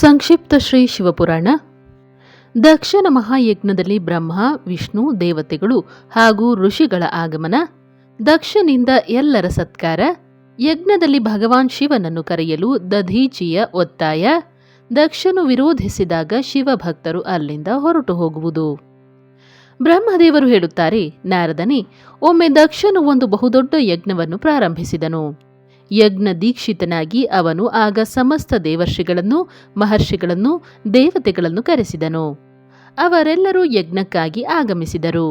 ಸಂಕ್ಷಿಪ್ತ ಶ್ರೀ ಶಿವಪುರಾಣ. ದಕ್ಷನ ಮಹಾಯಜ್ಞದಲ್ಲಿ ಬ್ರಹ್ಮ, ವಿಷ್ಣು, ದೇವತೆಗಳು ಹಾಗೂ ಋಷಿಗಳ ಆಗಮನ. ದಕ್ಷನಿಂದ ಎಲ್ಲರ ಸತ್ಕಾರ. ಯಜ್ಞದಲ್ಲಿ ಭಗವಾನ್ ಶಿವನನ್ನು ಕರೆಯಲು ದಧೀಚಿಯ ಒತ್ತಾಯ. ದಕ್ಷನು ವಿರೋಧಿಸಿದಾಗ ಶಿವಭಕ್ತರು ಅಲ್ಲಿಂದ ಹೊರಟು ಹೋಗುವುದು. ಬ್ರಹ್ಮದೇವರು ಹೇಳುತ್ತಾರೆ, ನಾರದನೇ, ಒಮ್ಮೆ ದಕ್ಷನು ಒಂದು ಬಹುದೊಡ್ಡ ಯಜ್ಞವನ್ನು ಪ್ರಾರಂಭಿಸಿದನು. ಯಜ್ಞ ದೀಕ್ಷಿತನಾಗಿ ಅವನು ಆಗ ಸಮಸ್ತ ದೇವರ್ಷಿಗಳನ್ನು, ಮಹರ್ಷಿಗಳನ್ನು, ದೇವತೆಗಳನ್ನು ಕರೆಸಿದನು. ಅವರೆಲ್ಲರೂ ಯಜ್ಞಕ್ಕಾಗಿ ಆಗಮಿಸಿದರು.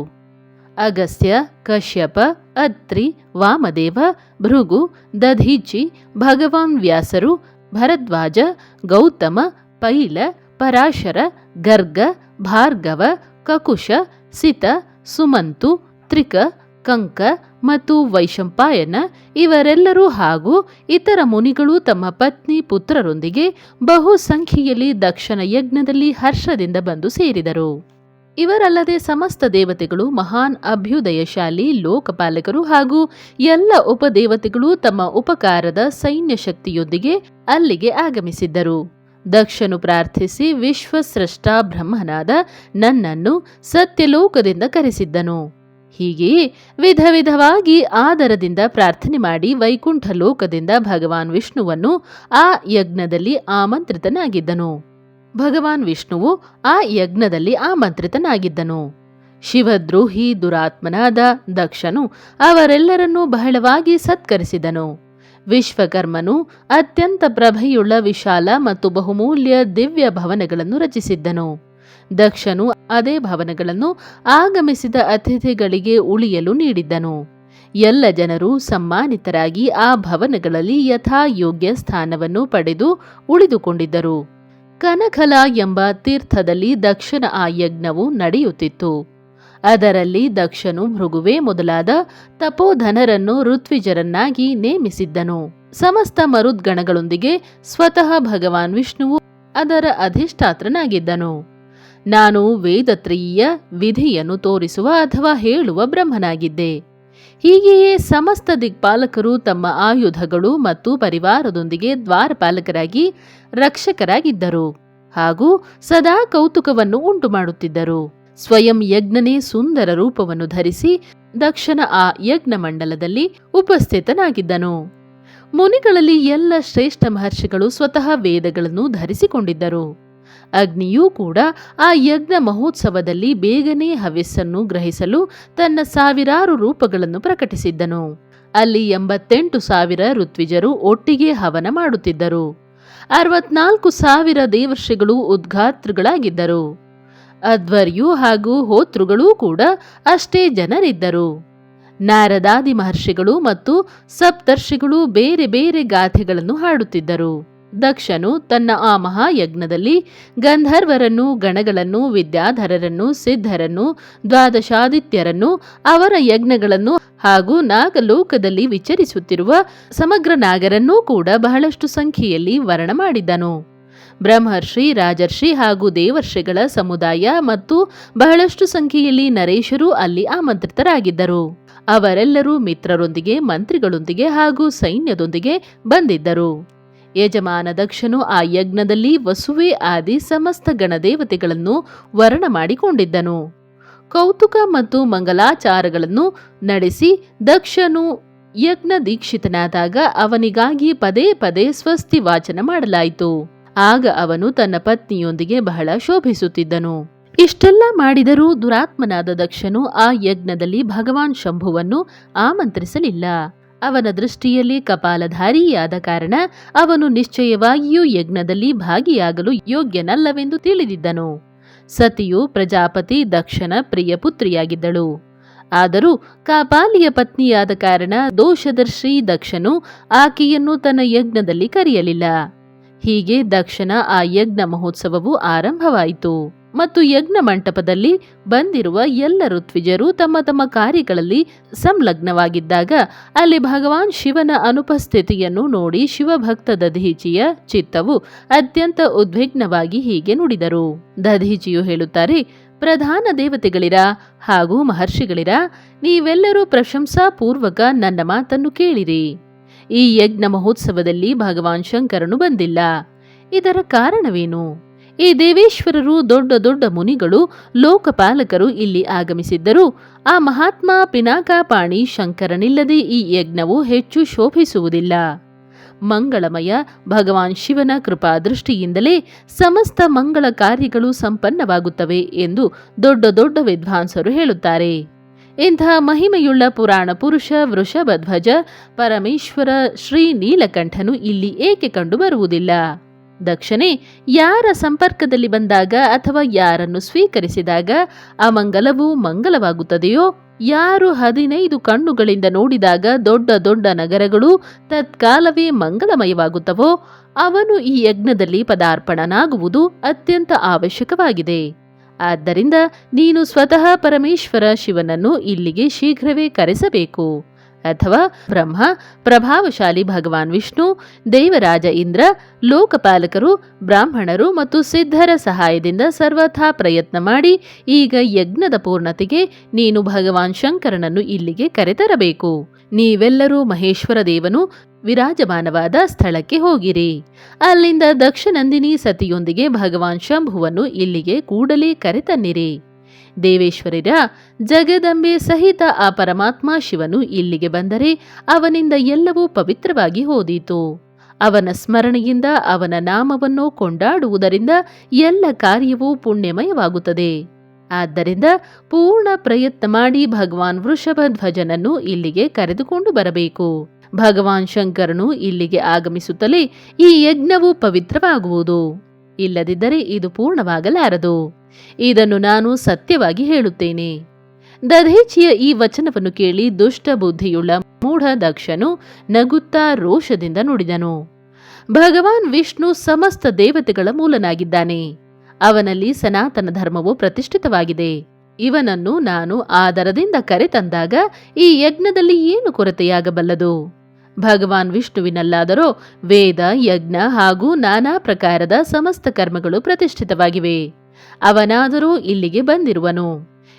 ಅಗಸ್ತ್ಯ, ಕಶ್ಯಪ, ಅತ್ರಿ, ವಾಮದೇವ, ಭೃಗು, ದಧೀಚಿ, ಭಗವಾನ್ ವ್ಯಾಸರು, ಭರದ್ವಾಜ, ಗೌತಮ, ಪೈಲ, ಪರಾಶರ, ಗರ್ಗ, ಭಾರ್ಗವ, ಕಕುಶ, ಸಿತ, ಸುಮಂತು, ತ್ರಿಕ, ಕಂಕ ಮತ್ತು ವೈಶಂಪಾಯನ ಇವರೆಲ್ಲರೂ ಹಾಗೂ ಇತರ ಮುನಿಗಳು ತಮ್ಮ ಪತ್ನಿ ಪುತ್ರರೊಂದಿಗೆ ಬಹು ಸಂಖ್ಯೆಯಲ್ಲಿ ದಕ್ಷನ ಯಜ್ಞದಲ್ಲಿ ಹರ್ಷದಿಂದ ಬಂದು ಸೇರಿದರು. ಇವರಲ್ಲದೆ ಸಮಸ್ತ ದೇವತೆಗಳು, ಮಹಾನ್ ಅಭ್ಯುದಯಶಾಲಿ ಲೋಕಪಾಲಕರು ಹಾಗೂ ಎಲ್ಲ ಉಪದೇವತೆಗಳು ತಮ್ಮ ಉಪಕಾರದ ಸೈನ್ಯ ಶಕ್ತಿಯೊಂದಿಗೆ ಅಲ್ಲಿಗೆ ಆಗಮಿಸಿದ್ದರು. ದಕ್ಷನು ಪ್ರಾರ್ಥಿಸಿ ವಿಶ್ವಸ್ರಷ್ಟ ಬ್ರಹ್ಮನಾದ ನನ್ನನ್ನು ಸತ್ಯಲೋಕದಿಂದ ಕರೆಸಿದ್ದನು. ಹೀಗೆಯೇ ವಿಧ ವಿಧವಾಗಿ ಆದರದಿಂದ ಪ್ರಾರ್ಥನೆ ಮಾಡಿ ವೈಕುಂಠ ಲೋಕದಿಂದ ಭಗವಾನ್ ವಿಷ್ಣುವನ್ನು ಆ ಯಜ್ಞದಲ್ಲಿ ಆಮಂತ್ರಿತನಾಗಿದ್ದನು. ಭಗವಾನ್ ವಿಷ್ಣುವು ಆ ಯಜ್ಞದಲ್ಲಿ ಆಮಂತ್ರಿತನಾಗಿದ್ದನು. ಶಿವದ್ರೋಹಿ ದುರಾತ್ಮನಾದ ದಕ್ಷನು ಅವರೆಲ್ಲರನ್ನೂ ಬಹಳವಾಗಿ ಸತ್ಕರಿಸಿದನು. ವಿಶ್ವಕರ್ಮನು ಅತ್ಯಂತ ಪ್ರಭೆಯುಳ್ಳ ವಿಶಾಲ ಮತ್ತು ಬಹುಮೂಲ್ಯ ದಿವ್ಯ ಭವನಗಳನ್ನು ರಚಿಸಿದ್ದನು. ದಕ್ಷನು ಅದೇ ಭವನಗಳನ್ನು ಆಗಮಿಸಿದ ಅತಿಥಿಗಳಿಗೆ ಉಳಿಯಲು ನೀಡಿದ್ದನು. ಎಲ್ಲ ಜನರು ಸಮ್ಮಾನಿತರಾಗಿ ಆ ಭವನಗಳಲ್ಲಿ ಯಥಾಯೋಗ್ಯ ಸ್ಥಾನವನ್ನು ಪಡೆದು ಉಳಿದುಕೊಂಡಿದ್ದರು. ಕನಕಲ ಎಂಬ ತೀರ್ಥದಲ್ಲಿ ದಕ್ಷನ ಆ ಯಜ್ಞವು ನಡೆಯುತ್ತಿತ್ತು. ಅದರಲ್ಲಿ ದಕ್ಷನು ಭೃಗುವೆ ಮೊದಲಾದ ತಪೋಧನರನ್ನು ಋತ್ವಿಜರನ್ನಾಗಿ ನೇಮಿಸಿದ್ದನು. ಸಮಸ್ತ ಮರುದ್ಗಣಗಳೊಂದಿಗೆ ಸ್ವತಃ ಭಗವಾನ್ ವಿಷ್ಣುವು ಅದರ ಅಧಿಷ್ಠಾತ್ರನಾಗಿದ್ದನು. ನಾನು ವೇದತ್ರಯೀಯ ವಿಧಿಯನ್ನು ತೋರಿಸುವ ಅಥವಾ ಹೇಳುವ ಬ್ರಹ್ಮನಾಗಿದ್ದೆ. ಹೀಗೆಯೇ ಸಮಸ್ತ ದಿಕ್ಪಾಲಕರು ತಮ್ಮ ಆಯುಧಗಳು ಮತ್ತು ಪರಿವಾರದೊಂದಿಗೆ ದ್ವಾರಪಾಲಕರಾಗಿ ರಕ್ಷಕರಾಗಿದ್ದರು ಹಾಗೂ ಸದಾ ಕೌತುಕವನ್ನು ಉಂಟು ಮಾಡುತ್ತಿದ್ದರು. ಸ್ವಯಂ ಯಜ್ಞನೇ ಸುಂದರ ರೂಪವನ್ನು ಧರಿಸಿ ದಕ್ಷನ ಆ ಯಜ್ಞ ಮಂಡಲದಲ್ಲಿ ಉಪಸ್ಥಿತನಾಗಿದ್ದನು. ಮುನಿಗಳಲ್ಲಿ ಎಲ್ಲ ಶ್ರೇಷ್ಠ ಮಹರ್ಷಿಗಳು ಸ್ವತಃ ವೇದಗಳನ್ನು ಧರಿಸಿಕೊಂಡಿದ್ದರು. ಅಗ್ನಿಯೂ ಕೂಡ ಆ ಯಜ್ಞ ಮಹೋತ್ಸವದಲ್ಲಿ ಬೇಗನೆ ಹವ್ಯಸ್ಸನ್ನು ಗ್ರಹಿಸಲು ತನ್ನ ಸಾವಿರಾರು ರೂಪಗಳನ್ನು ಪ್ರಕಟಿಸಿದ್ದನು. ಅಲ್ಲಿ 88,000 ಋತ್ವಿಜರು ಒಟ್ಟಿಗೆ ಹವನ ಮಾಡುತ್ತಿದ್ದರು. 64,000 ದೇವರ್ಷಿಗಳು ಉದ್ಘಾತೃಗಳಾಗಿದ್ದರು. ಅಧ್ವರ್ಯು ಹಾಗೂ ಹೋತೃಗಳೂ ಕೂಡ ಅಷ್ಟೇ ಜನರಿದ್ದರು. ನಾರದಾದಿ ಮಹರ್ಷಿಗಳು ಮತ್ತು ಸಪ್ತರ್ಷಿಗಳು ಬೇರೆ ಬೇರೆ ಗಾಥೆಗಳನ್ನು ಹಾಡುತ್ತಿದ್ದರು. ದಕ್ಷನು ತನ್ನ ಆ ಮಹಾಯಜ್ಞದಲ್ಲಿ ಗಂಧರ್ವರನ್ನು, ಗಣಗಳನ್ನು, ವಿದ್ಯಾಧರರನ್ನು, ಸಿದ್ಧರನ್ನು, ದ್ವಾದಶಾದಿತ್ಯರನ್ನು, ಅವರ ಯಜ್ಞಗಳನ್ನು ಹಾಗೂ ನಾಗಲೋಕದಲ್ಲಿ ವಿಚರಿಸುತ್ತಿರುವ ಸಮಗ್ರ ನಾಗರನ್ನೂ ಕೂಡ ಬಹಳಷ್ಟು ಸಂಖ್ಯೆಯಲ್ಲಿ ವರ್ಣ ಮಾಡಿದ್ದನು. ಬ್ರಹ್ಮರ್ಷಿ, ರಾಜರ್ಷಿ ಹಾಗೂ ದೇವರ್ಷಿಗಳ ಸಮುದಾಯ ಮತ್ತು ಬಹಳಷ್ಟು ಸಂಖ್ಯೆಯಲ್ಲಿ ನರೇಶರು ಅಲ್ಲಿ ಆಮಂತ್ರಿತರಾಗಿದ್ದರು. ಅವರೆಲ್ಲರೂ ಮಿತ್ರರೊಂದಿಗೆ, ಮಂತ್ರಿಗಳೊಂದಿಗೆ ಹಾಗೂ ಸೈನ್ಯದೊಂದಿಗೆ ಬಂದಿದ್ದರು. ಯಜಮಾನ ದಕ್ಷನು ಆ ಯಜ್ಞದಲ್ಲಿ ವಸುವೆ ಆದಿ ಸಮಸ್ತ ಗಣದೇವತೆಗಳನ್ನು ವರ್ಣ ಮಾಡಿಕೊಂಡಿದ್ದನು. ಕೌತುಕ ಮತ್ತು ಮಂಗಲಾಚಾರಗಳನ್ನು ನಡೆಸಿ ದಕ್ಷನು ಯಜ್ಞ ದೀಕ್ಷಿತನಾದಾಗ ಅವನಿಗಾಗಿ ಪದೇ ಪದೇ ಸ್ವಸ್ತಿ ವಾಚನ ಮಾಡಲಾಯಿತು. ಆಗ ಅವನು ತನ್ನ ಪತ್ನಿಯೊಂದಿಗೆ ಬಹಳ ಶೋಭಿಸುತ್ತಿದ್ದನು. ಇಷ್ಟೆಲ್ಲ ಮಾಡಿದರೂ ದುರಾತ್ಮನಾದ ದಕ್ಷನು ಆ ಯಜ್ಞದಲ್ಲಿ ಭಗವಾನ್ ಶಂಭುವನ್ನು ಆಮಂತ್ರಿಸಲಿಲ್ಲ. ಅವನ ದೃಷ್ಟಿಯಲ್ಲಿ ಕಪಾಲಧಾರಿಯಾದ ಕಾರಣ ಅವನು ನಿಶ್ಚಯವಾಗಿಯೂ ಯಜ್ಞದಲ್ಲಿ ಭಾಗಿಯಾಗಲು ಯೋಗ್ಯನಲ್ಲವೆಂದು ತಿಳಿದಿದ್ದನು. ಸತಿಯು ಪ್ರಜಾಪತಿ ದಕ್ಷನ ಪ್ರಿಯ ಪುತ್ರಿಯಾಗಿದ್ದಳು. ಆದರೂ ಕಾಪಾಲಿಯ ಪತ್ನಿಯಾದ ಕಾರಣ ದೋಷದರ್ಶಿ ದಕ್ಷನು ಆಕೆಯನ್ನು ತನ್ನ ಯಜ್ಞದಲ್ಲಿ ಕರೆಯಲಿಲ್ಲ. ಹೀಗೆ ದಕ್ಷನ ಆ ಯಜ್ಞ ಮಹೋತ್ಸವವು ಆರಂಭವಾಯಿತು ಮತ್ತು ಯಜ್ಞ ಮಂಟಪದಲ್ಲಿ ಬಂದಿರುವ ಎಲ್ಲ ಋತ್ವಿಜರು ತಮ್ಮ ತಮ್ಮ ಕಾರ್ಯಗಳಲ್ಲಿ ಸಂಲಗ್ನವಾಗಿದ್ದಾಗ ಅಲ್ಲಿ ಭಗವಾನ್ ಶಿವನ ಅನುಪಸ್ಥಿತಿಯನ್ನು ನೋಡಿ ಶಿವಭಕ್ತ ದಧೀಚಿಯ ಚಿತ್ತವು ಅತ್ಯಂತ ಉದ್ವಿಗ್ನವಾಗಿ ಹೀಗೆ ನುಡಿದರು. ದಧೀಚಿಯು ಹೇಳುತ್ತಾರೆ, ಪ್ರಧಾನ ದೇವತೆಗಳಿರ ಹಾಗೂ ಮಹರ್ಷಿಗಳಿರ, ನೀವೆಲ್ಲರೂ ಪ್ರಶಂಸಾಪೂರ್ವಕ ನನ್ನ ಮಾತನ್ನು ಕೇಳಿರಿ. ಈ ಯಜ್ಞ ಮಹೋತ್ಸವದಲ್ಲಿ ಭಗವಾನ್ ಶಂಕರನು ಬಂದಿಲ್ಲ. ಇದರ ಕಾರಣವೇನು? ಈ ದೇವೇಶ್ವರರು ದೊಡ್ಡ ದೊಡ್ಡ ಮುನಿಗಳು, ಲೋಕಪಾಲಕರು ಇಲ್ಲಿ ಆಗಮಿಸಿದ್ದರೂ ಆ ಮಹಾತ್ಮ ಪಿನಾಕಪಾಣಿ ಶಂಕರನಿಲ್ಲದೆ ಈ ಯಜ್ಞವು ಹೆಚ್ಚು ಶೋಭಿಸುವುದಿಲ್ಲ. ಮಂಗಳಮಯ ಭಗವಾನ್ ಶಿವನ ಕೃಪಾ ದೃಷ್ಟಿಯಿಂದಲೇ ಸಮಸ್ತ ಮಂಗಳ ಕಾರ್ಯಗಳು ಸಂಪನ್ನವಾಗುತ್ತವೆ ಎಂದು ದೊಡ್ಡ ದೊಡ್ಡ ವಿದ್ವಾಂಸರು ಹೇಳುತ್ತಾರೆ. ಇಂಥ ಮಹಿಮೆಯುಳ್ಳ ಪುರಾಣ ಪುರುಷ ವೃಷಭಧ್ವಜ ಪರಮೇಶ್ವರ ಶ್ರೀ ನೀಲಕಂಠನು ಇಲ್ಲಿ ಏಕೆ ಕಂಡುಬರುವುದಿಲ್ಲ? ದಕ್ಷನೇ, ಯಾರ ಸಂಪರ್ಕದಲ್ಲಿ ಬಂದಾಗ ಅಥವಾ ಯಾರನ್ನು ಸ್ವೀಕರಿಸಿದಾಗ ಅಮಂಗಲವು ಮಂಗಲವಾಗುತ್ತದೆಯೋ, ಯಾರು 15 ಕಣ್ಣುಗಳಿಂದ ನೋಡಿದಾಗ ದೊಡ್ಡ ದೊಡ್ಡ ನಗರಗಳು ತತ್ಕಾಲವೇ ಮಂಗಲಮಯವಾಗುತ್ತವೋ ಅವನು ಈ ಯಜ್ಞದಲ್ಲಿ ಪದಾರ್ಪಣನಾಗುವುದು ಅತ್ಯಂತ ಅವಶ್ಯಕವಾಗಿದೆ. ಆದ್ದರಿಂದ ನೀನು ಸ್ವತಃ ಪರಮೇಶ್ವರ ಶಿವನನ್ನು ಇಲ್ಲಿಗೆ ಶೀಘ್ರವೇ ಕರೆಸಬೇಕು. ಅಥವಾ ಬ್ರಹ್ಮ, ಪ್ರಭಾವಶಾಲಿ ಭಗವಾನ್ ವಿಷ್ಣು, ದೇವರಾಜ ಇಂದ್ರ, ಲೋಕಪಾಲಕರು, ಬ್ರಾಹ್ಮಣರು ಮತ್ತು ಸಿದ್ಧರ ಸಹಾಯದಿಂದ ಸರ್ವಥಾ ಪ್ರಯತ್ನ ಮಾಡಿ ಈಗ ಯಜ್ಞದ ಪೂರ್ಣತೆಗೆ ನೀನು ಭಗವಾನ್ ಶಂಕರನನ್ನು ಇಲ್ಲಿಗೆ ಕರೆತರಬೇಕು. ನೀವೆಲ್ಲರೂ ಮಹೇಶ್ವರ ದೇವನು ವಿರಾಜಮಾನವಾದ ಸ್ಥಳಕ್ಕೆ ಹೋಗಿರಿ. ಅಲ್ಲಿಂದ ದಕ್ಷನಂದಿನಿ ಸತಿಯೊಂದಿಗೆ ಭಗವಾನ್ ಶಂಭುವನ್ನು ಇಲ್ಲಿಗೆ ಕೂಡಲೇ ಕರೆತನ್ನಿರಿ. ದೇವೇಶ್ವರರ ಜಗದಂಬೆ ಸಹಿತ ಆ ಪರಮಾತ್ಮ ಶಿವನು ಇಲ್ಲಿಗೆ ಬಂದರೆ ಅವನಿಂದ ಎಲ್ಲವೂ ಪವಿತ್ರವಾಗಿ ಹೋದೀತು. ಅವನ ಸ್ಮರಣೆಯಿಂದ ಅವನ ನಾಮವನ್ನು ಕೊಂಡಾಡುವುದರಿಂದ ಎಲ್ಲ ಕಾರ್ಯವೂ ಪುಣ್ಯಮಯವಾಗುತ್ತದೆ. ಆದ್ದರಿಂದ ಪೂರ್ಣ ಪ್ರಯತ್ನ ಮಾಡಿ ಭಗವಾನ್ ವೃಷಭಧ್ವಜನನ್ನು ಇಲ್ಲಿಗೆ ಕರೆದುಕೊಂಡು ಬರಬೇಕು. ಭಗವಾನ್ ಶಂಕರನು ಇಲ್ಲಿಗೆ ಆಗಮಿಸುತ್ತಲೇ ಈ ಯಜ್ಞವು ಪವಿತ್ರವಾಗುವುದು. ಇಲ್ಲದಿದ್ದರೆ ಇದು ಪೂರ್ಣವಾಗಲಾರದು. ಇದನ್ನು ನಾನು ಸತ್ಯವಾಗಿ ಹೇಳುತ್ತೇನೆ. ದಧೀಚಿಯ ಈ ವಚನವನ್ನು ಕೇಳಿ ದುಷ್ಟ ಬುದ್ಧಿಯುಳ್ಳ ಮೂಢ ದಕ್ಷನು ನಗುತ್ತಾ ರೋಷದಿಂದ ನುಡಿದನು. ಭಗವಾನ್ ವಿಷ್ಣು ಸಮಸ್ತ ದೇವತೆಗಳ ಮೂಲನಾಗಿದ್ದಾನೆ. ಅವನಲ್ಲಿ ಸನಾತನ ಧರ್ಮವು ಪ್ರತಿಷ್ಠಿತವಾಗಿದೆ. ಇವನನ್ನು ನಾನು ಆದರದಿಂದ ಕರೆತಂದಾಗ ಈ ಯಜ್ಞದಲ್ಲಿ ಏನು ಕೊರತೆಯಾಗಬಲ್ಲದು? ಭಗವಾನ್ ವಿಷ್ಣುವಿನಲ್ಲಾದರೋ ವೇದ, ಯಜ್ಞ ಹಾಗೂ ನಾನಾ ಪ್ರಕಾರದ ಸಮಸ್ತ ಕರ್ಮಗಳು ಪ್ರತಿಷ್ಠಿತವಾಗಿವೆ. ಅವನಾದರೂ ಇಲ್ಲಿಗೆ ಬಂದಿರುವನು.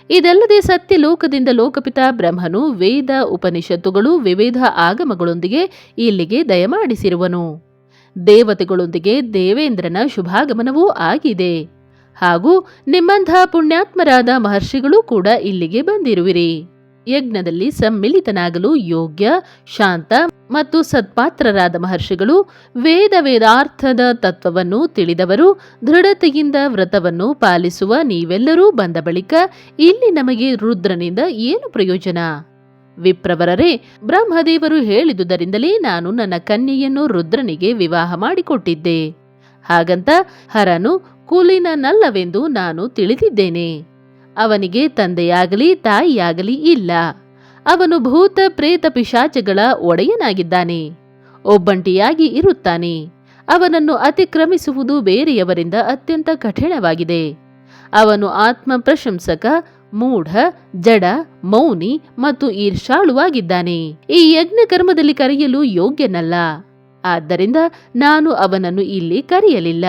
ಇದಲ್ಲದೆ ಸತ್ಯಲೋಕದಿಂದ ಲೋಕಪಿತ ಬ್ರಹ್ಮನು ವೇದ, ಉಪನಿಷತ್ತುಗಳು, ವಿವಿಧ ಆಗಮಗಳೊಂದಿಗೆ ಇಲ್ಲಿಗೆ ದಯಮಾಡಿಸಿರುವನು. ದೇವತೆಗಳೊಂದಿಗೆ ದೇವೇಂದ್ರನ ಶುಭಾಗಮನವೂ ಆಗಿದೆ. ಹಾಗೂ ನಿಮ್ಮಂಥ ಪುಣ್ಯಾತ್ಮರಾದ ಮಹರ್ಷಿಗಳೂ ಕೂಡ ಇಲ್ಲಿಗೆ ಬಂದಿರುವಿರಿ. ಯಜ್ಞದಲ್ಲಿ ಸಮ್ಮಿಲಿತನಾಗಲು ಯೋಗ್ಯ, ಶಾಂತ ಮತ್ತು ಸತ್ಪಾತ್ರರಾದ ಮಹರ್ಷಿಗಳು, ವೇದಾರ್ಥದ ತತ್ವವನ್ನು ತಿಳಿದವರು, ದೃಢತೆಯಿಂದ ವ್ರತವನ್ನು ಪಾಲಿಸುವ ನೀವೆಲ್ಲರೂ ಬಂದ ಬಳಿಕ ಇಲ್ಲಿ ನಮಗೆ ರುದ್ರನಿಂದ ಏನು ಪ್ರಯೋಜನ? ವಿಪ್ರವರರೇ, ಬ್ರಹ್ಮದೇವರು ಹೇಳಿದುದರಿಂದಲೇ ನಾನು ನನ್ನ ಕನ್ಯೆಯನ್ನು ರುದ್ರನಿಗೆ ವಿವಾಹ ಮಾಡಿಕೊಟ್ಟಿದ್ದೆ. ಹಾಗಂತ ಹರನು ಕುಲೀನನಲ್ಲವೆಂದು ನಾನು ತಿಳಿದಿದ್ದೇನೆ. ಅವನಿಗೆ ತಂದೆಯಾಗಲಿ ತಾಯಿಯಾಗಲಿ ಇಲ್ಲ. ಅವನು ಭೂತ ಪ್ರೇತ ಪಿಶಾಚಗಳ ಒಡೆಯನಾಗಿದ್ದಾನೆ. ಒಬ್ಬಂಟಿಯಾಗಿ ಇರುತ್ತಾನೆ. ಅವನನ್ನು ಅತಿಕ್ರಮಿಸುವುದು ಬೇರೆಯವರಿಂದ ಅತ್ಯಂತ ಕಠಿಣವಾಗಿದೆ. ಅವನು ಆತ್ಮ ಪ್ರಶಂಸಕ, ಮೂಢ, ಜಡ, ಮೌನಿ ಮತ್ತು ಈರ್ಷಾಳುವಾಗಿದ್ದಾನೆ. ಈ ಯಜ್ಞ ಕರ್ಮದಲ್ಲಿ ಕರೆಯಲು ಯೋಗ್ಯನಲ್ಲ. ಆದ್ದರಿಂದ ನಾನು ಅವನನ್ನು ಇಲ್ಲಿ ಕರೆಯಲಿಲ್ಲ.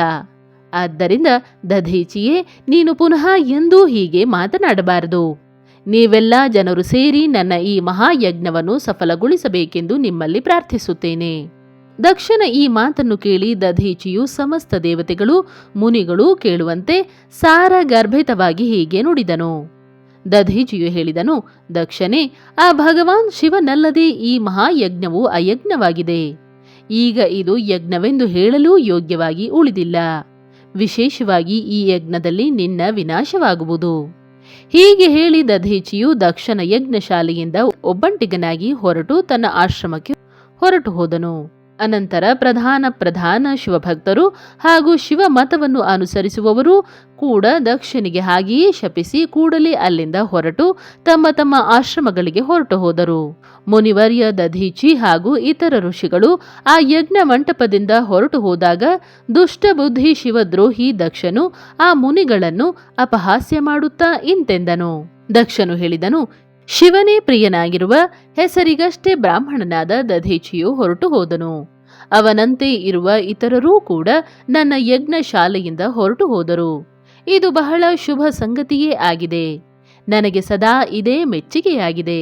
ಆದ್ದರಿಂದ ದಧೀಚಿಯೇ, ನೀನು ಪುನಃ ಎಂದೂ ಹೀಗೆ ಮಾತನಾಡಬಾರದು. ನೀವೆಲ್ಲ ಜನರು ಸೇರಿ ನನ್ನ ಈ ಮಹಾಯಜ್ಞವನ್ನು ಸಫಲಗೊಳಿಸಬೇಕೆಂದು ನಿಮ್ಮಲ್ಲಿ ಪ್ರಾರ್ಥಿಸುತ್ತೇನೆ. ದಕ್ಷನ ಈ ಮಾತನ್ನು ಕೇಳಿ ದಧೀಚಿಯು ಸಮಸ್ತ ದೇವತೆಗಳು, ಮುನಿಗಳು ಕೇಳುವಂತೆ ಸಾರಗರ್ಭಿತವಾಗಿ ಹೀಗೆ ನುಡಿದನು. ದಧೀಚಿಯು ಹೇಳಿದನು, ದಕ್ಷನೇ, ಆ ಭಗವಾನ್ ಶಿವನಲ್ಲದೆ ಈ ಮಹಾಯಜ್ಞವು ಅಯಜ್ಞವಾಗಿದೆ. ಈಗ ಇದು ಯಜ್ಞವೆಂದು ಹೇಳಲೂ ಯೋಗ್ಯವಾಗಿ ಉಳಿದಿಲ್ಲ. ವಿಶೇಷವಾಗಿ ಈ ಯಜ್ಞದಲ್ಲಿ ನಿನ್ನ ವಿನಾಶವಾಗುವುದು. ಹೀಗೆ ಹೇಳಿ ದಧೀಚಿಯು ದಕ್ಷನ ಯಜ್ಞಶಾಲೆಯಿಂದ ಒಬ್ಬಂಟಿಗನಾಗಿ ಹೊರಟು ತನ್ನ ಆಶ್ರಮಕ್ಕೆ ಹೊರಟು ಹೋದನು. ಅನಂತರ ಪ್ರಧಾನ ಶಿವಭಕ್ತರು ಹಾಗೂ ಶಿವ ಮತವನ್ನು ಅನುಸರಿಸುವವರು ಕೂಡ ದಕ್ಷನಿಗೆ ಹಾಗೆಯೇ ಶಪಿಸಿ ಕೂಡಲೇ ಅಲ್ಲಿಂದ ಹೊರಟು ತಮ್ಮ ತಮ್ಮ ಆಶ್ರಮಗಳಿಗೆ ಹೊರಟು ಹೋದರು. ಮುನಿವರ್ಯ ದಧೀಚಿ ಹಾಗೂ ಇತರ ಋಷಿಗಳು ಆ ಯಜ್ಞ ಮಂಟಪದಿಂದ ಹೊರಟು ಹೋದಾಗ ದುಷ್ಟಬುದ್ಧಿ ಶಿವದ್ರೋಹಿ ದಕ್ಷನು ಆ ಮುನಿಗಳನ್ನು ಅಪಹಾಸ್ಯ ಮಾಡುತ್ತಾ ಇಂತೆಂದನು. ದಕ್ಷನು ಹೇಳಿದನು, ಶಿವನೇ ಪ್ರಿಯನಾಗಿರುವ ಹೆಸರಿಗಷ್ಟೇ ಬ್ರಾಹ್ಮಣನಾದ ದಧೀಚಿಯು ಹೊರಟು ಹೋದನು. ಅವನಂತೆ ಇರುವ ಇತರರೂ ಕೂಡ ನನ್ನ ಯಜ್ಞ ಶಾಲೆಯಿಂದ ಹೊರಟು ಹೋದರು. ಇದು ಬಹಳ ಶುಭ ಸಂಗತಿಯೇ ಆಗಿದೆ. ನನಗೆ ಸದಾ ಇದೇ ಮೆಚ್ಚುಗೆಯಾಗಿದೆ.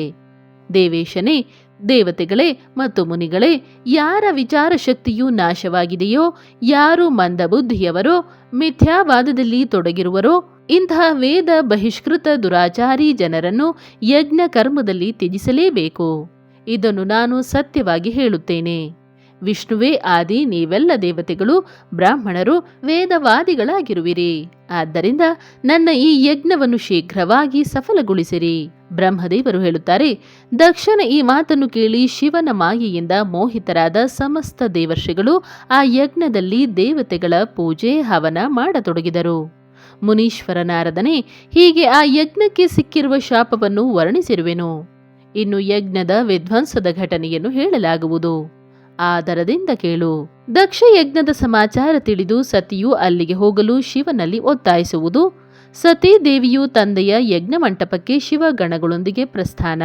ದೇವೇಶನೇ, ದೇವತೆಗಳೇ ಮತ್ತು ಮುನಿಗಳೇ, ಯಾರ ವಿಚಾರ ಶಕ್ತಿಯು ನಾಶವಾಗಿದೆಯೋ, ಯಾರು ಮಂದಬುದ್ಧಿಯವರೋ, ಮಿಥ್ಯಾವಾದದಲ್ಲಿ ತೊಡಗಿರುವರೋ, ಇಂತಹ ವೇದ ಬಹಿಷ್ಕೃತ ದುರಾಚಾರಿ ಜನರನ್ನು ಯಜ್ಞ ಕರ್ಮದಲ್ಲಿ ತ್ಯಜಿಸಲೇಬೇಕು. ಇದನ್ನು ನಾನು ಸತ್ಯವಾಗಿ ಹೇಳುತ್ತೇನೆ. ವಿಷ್ಣುವೇ ಆದಿ, ನೀವೆಲ್ಲ ದೇವತೆಗಳು, ಬ್ರಾಹ್ಮಣರು, ವೇದವಾದಿಗಳಾಗಿರುವಿರಿ. ಆದ್ದರಿಂದ ನನ್ನ ಈ ಯಜ್ಞವನ್ನು ಶೀಘ್ರವಾಗಿ ಸಫಲಗೊಳಿಸಿರಿ. ಬ್ರಹ್ಮದೇವರು ಹೇಳುತ್ತಾರೆ, ದಕ್ಷನ ಈ ಮಾತನ್ನು ಕೇಳಿ ಶಿವನ ಮಾಯೆಯಿಂದ ಮೋಹಿತರಾದ ಸಮಸ್ತ ದೇವರ್ಷಿಗಳು ಆ ಯಜ್ಞದಲ್ಲಿ ದೇವತೆಗಳ ಪೂಜೆ ಹವನ ಮಾಡತೊಡಗಿದರು. ಮುನೀಶ್ವರ ನಾರದನೇ, ಹೀಗೆ ಆ ಯಜ್ಞಕ್ಕೆ ಸಿಕ್ಕಿರುವ ಶಾಪವನ್ನು ವರ್ಣಿಸಿರುವೆನು. ಇನ್ನು ಯಜ್ಞದ ವಿಧ್ವಂಸದ ಘಟನೆಯನ್ನು ಹೇಳಲಾಗುವುದು. ಆದರದಿಂದ ಕೇಳು. ದಕ್ಷ ಯಜ್ಞದ ಸಮಾಚಾರ ತಿಳಿದು ಸತಿಯು ಅಲ್ಲಿಗೆ ಹೋಗಲು ಶಿವನಲ್ಲಿ ಒತ್ತಾಯಿಸುವುದು. ಸತೀ ದೇವಿಯು ತಂದೆಯ ಯಜ್ಞ ಮಂಟಪಕ್ಕೆ ಶಿವಗಣಗಳೊಂದಿಗೆ ಪ್ರಸ್ಥಾನ.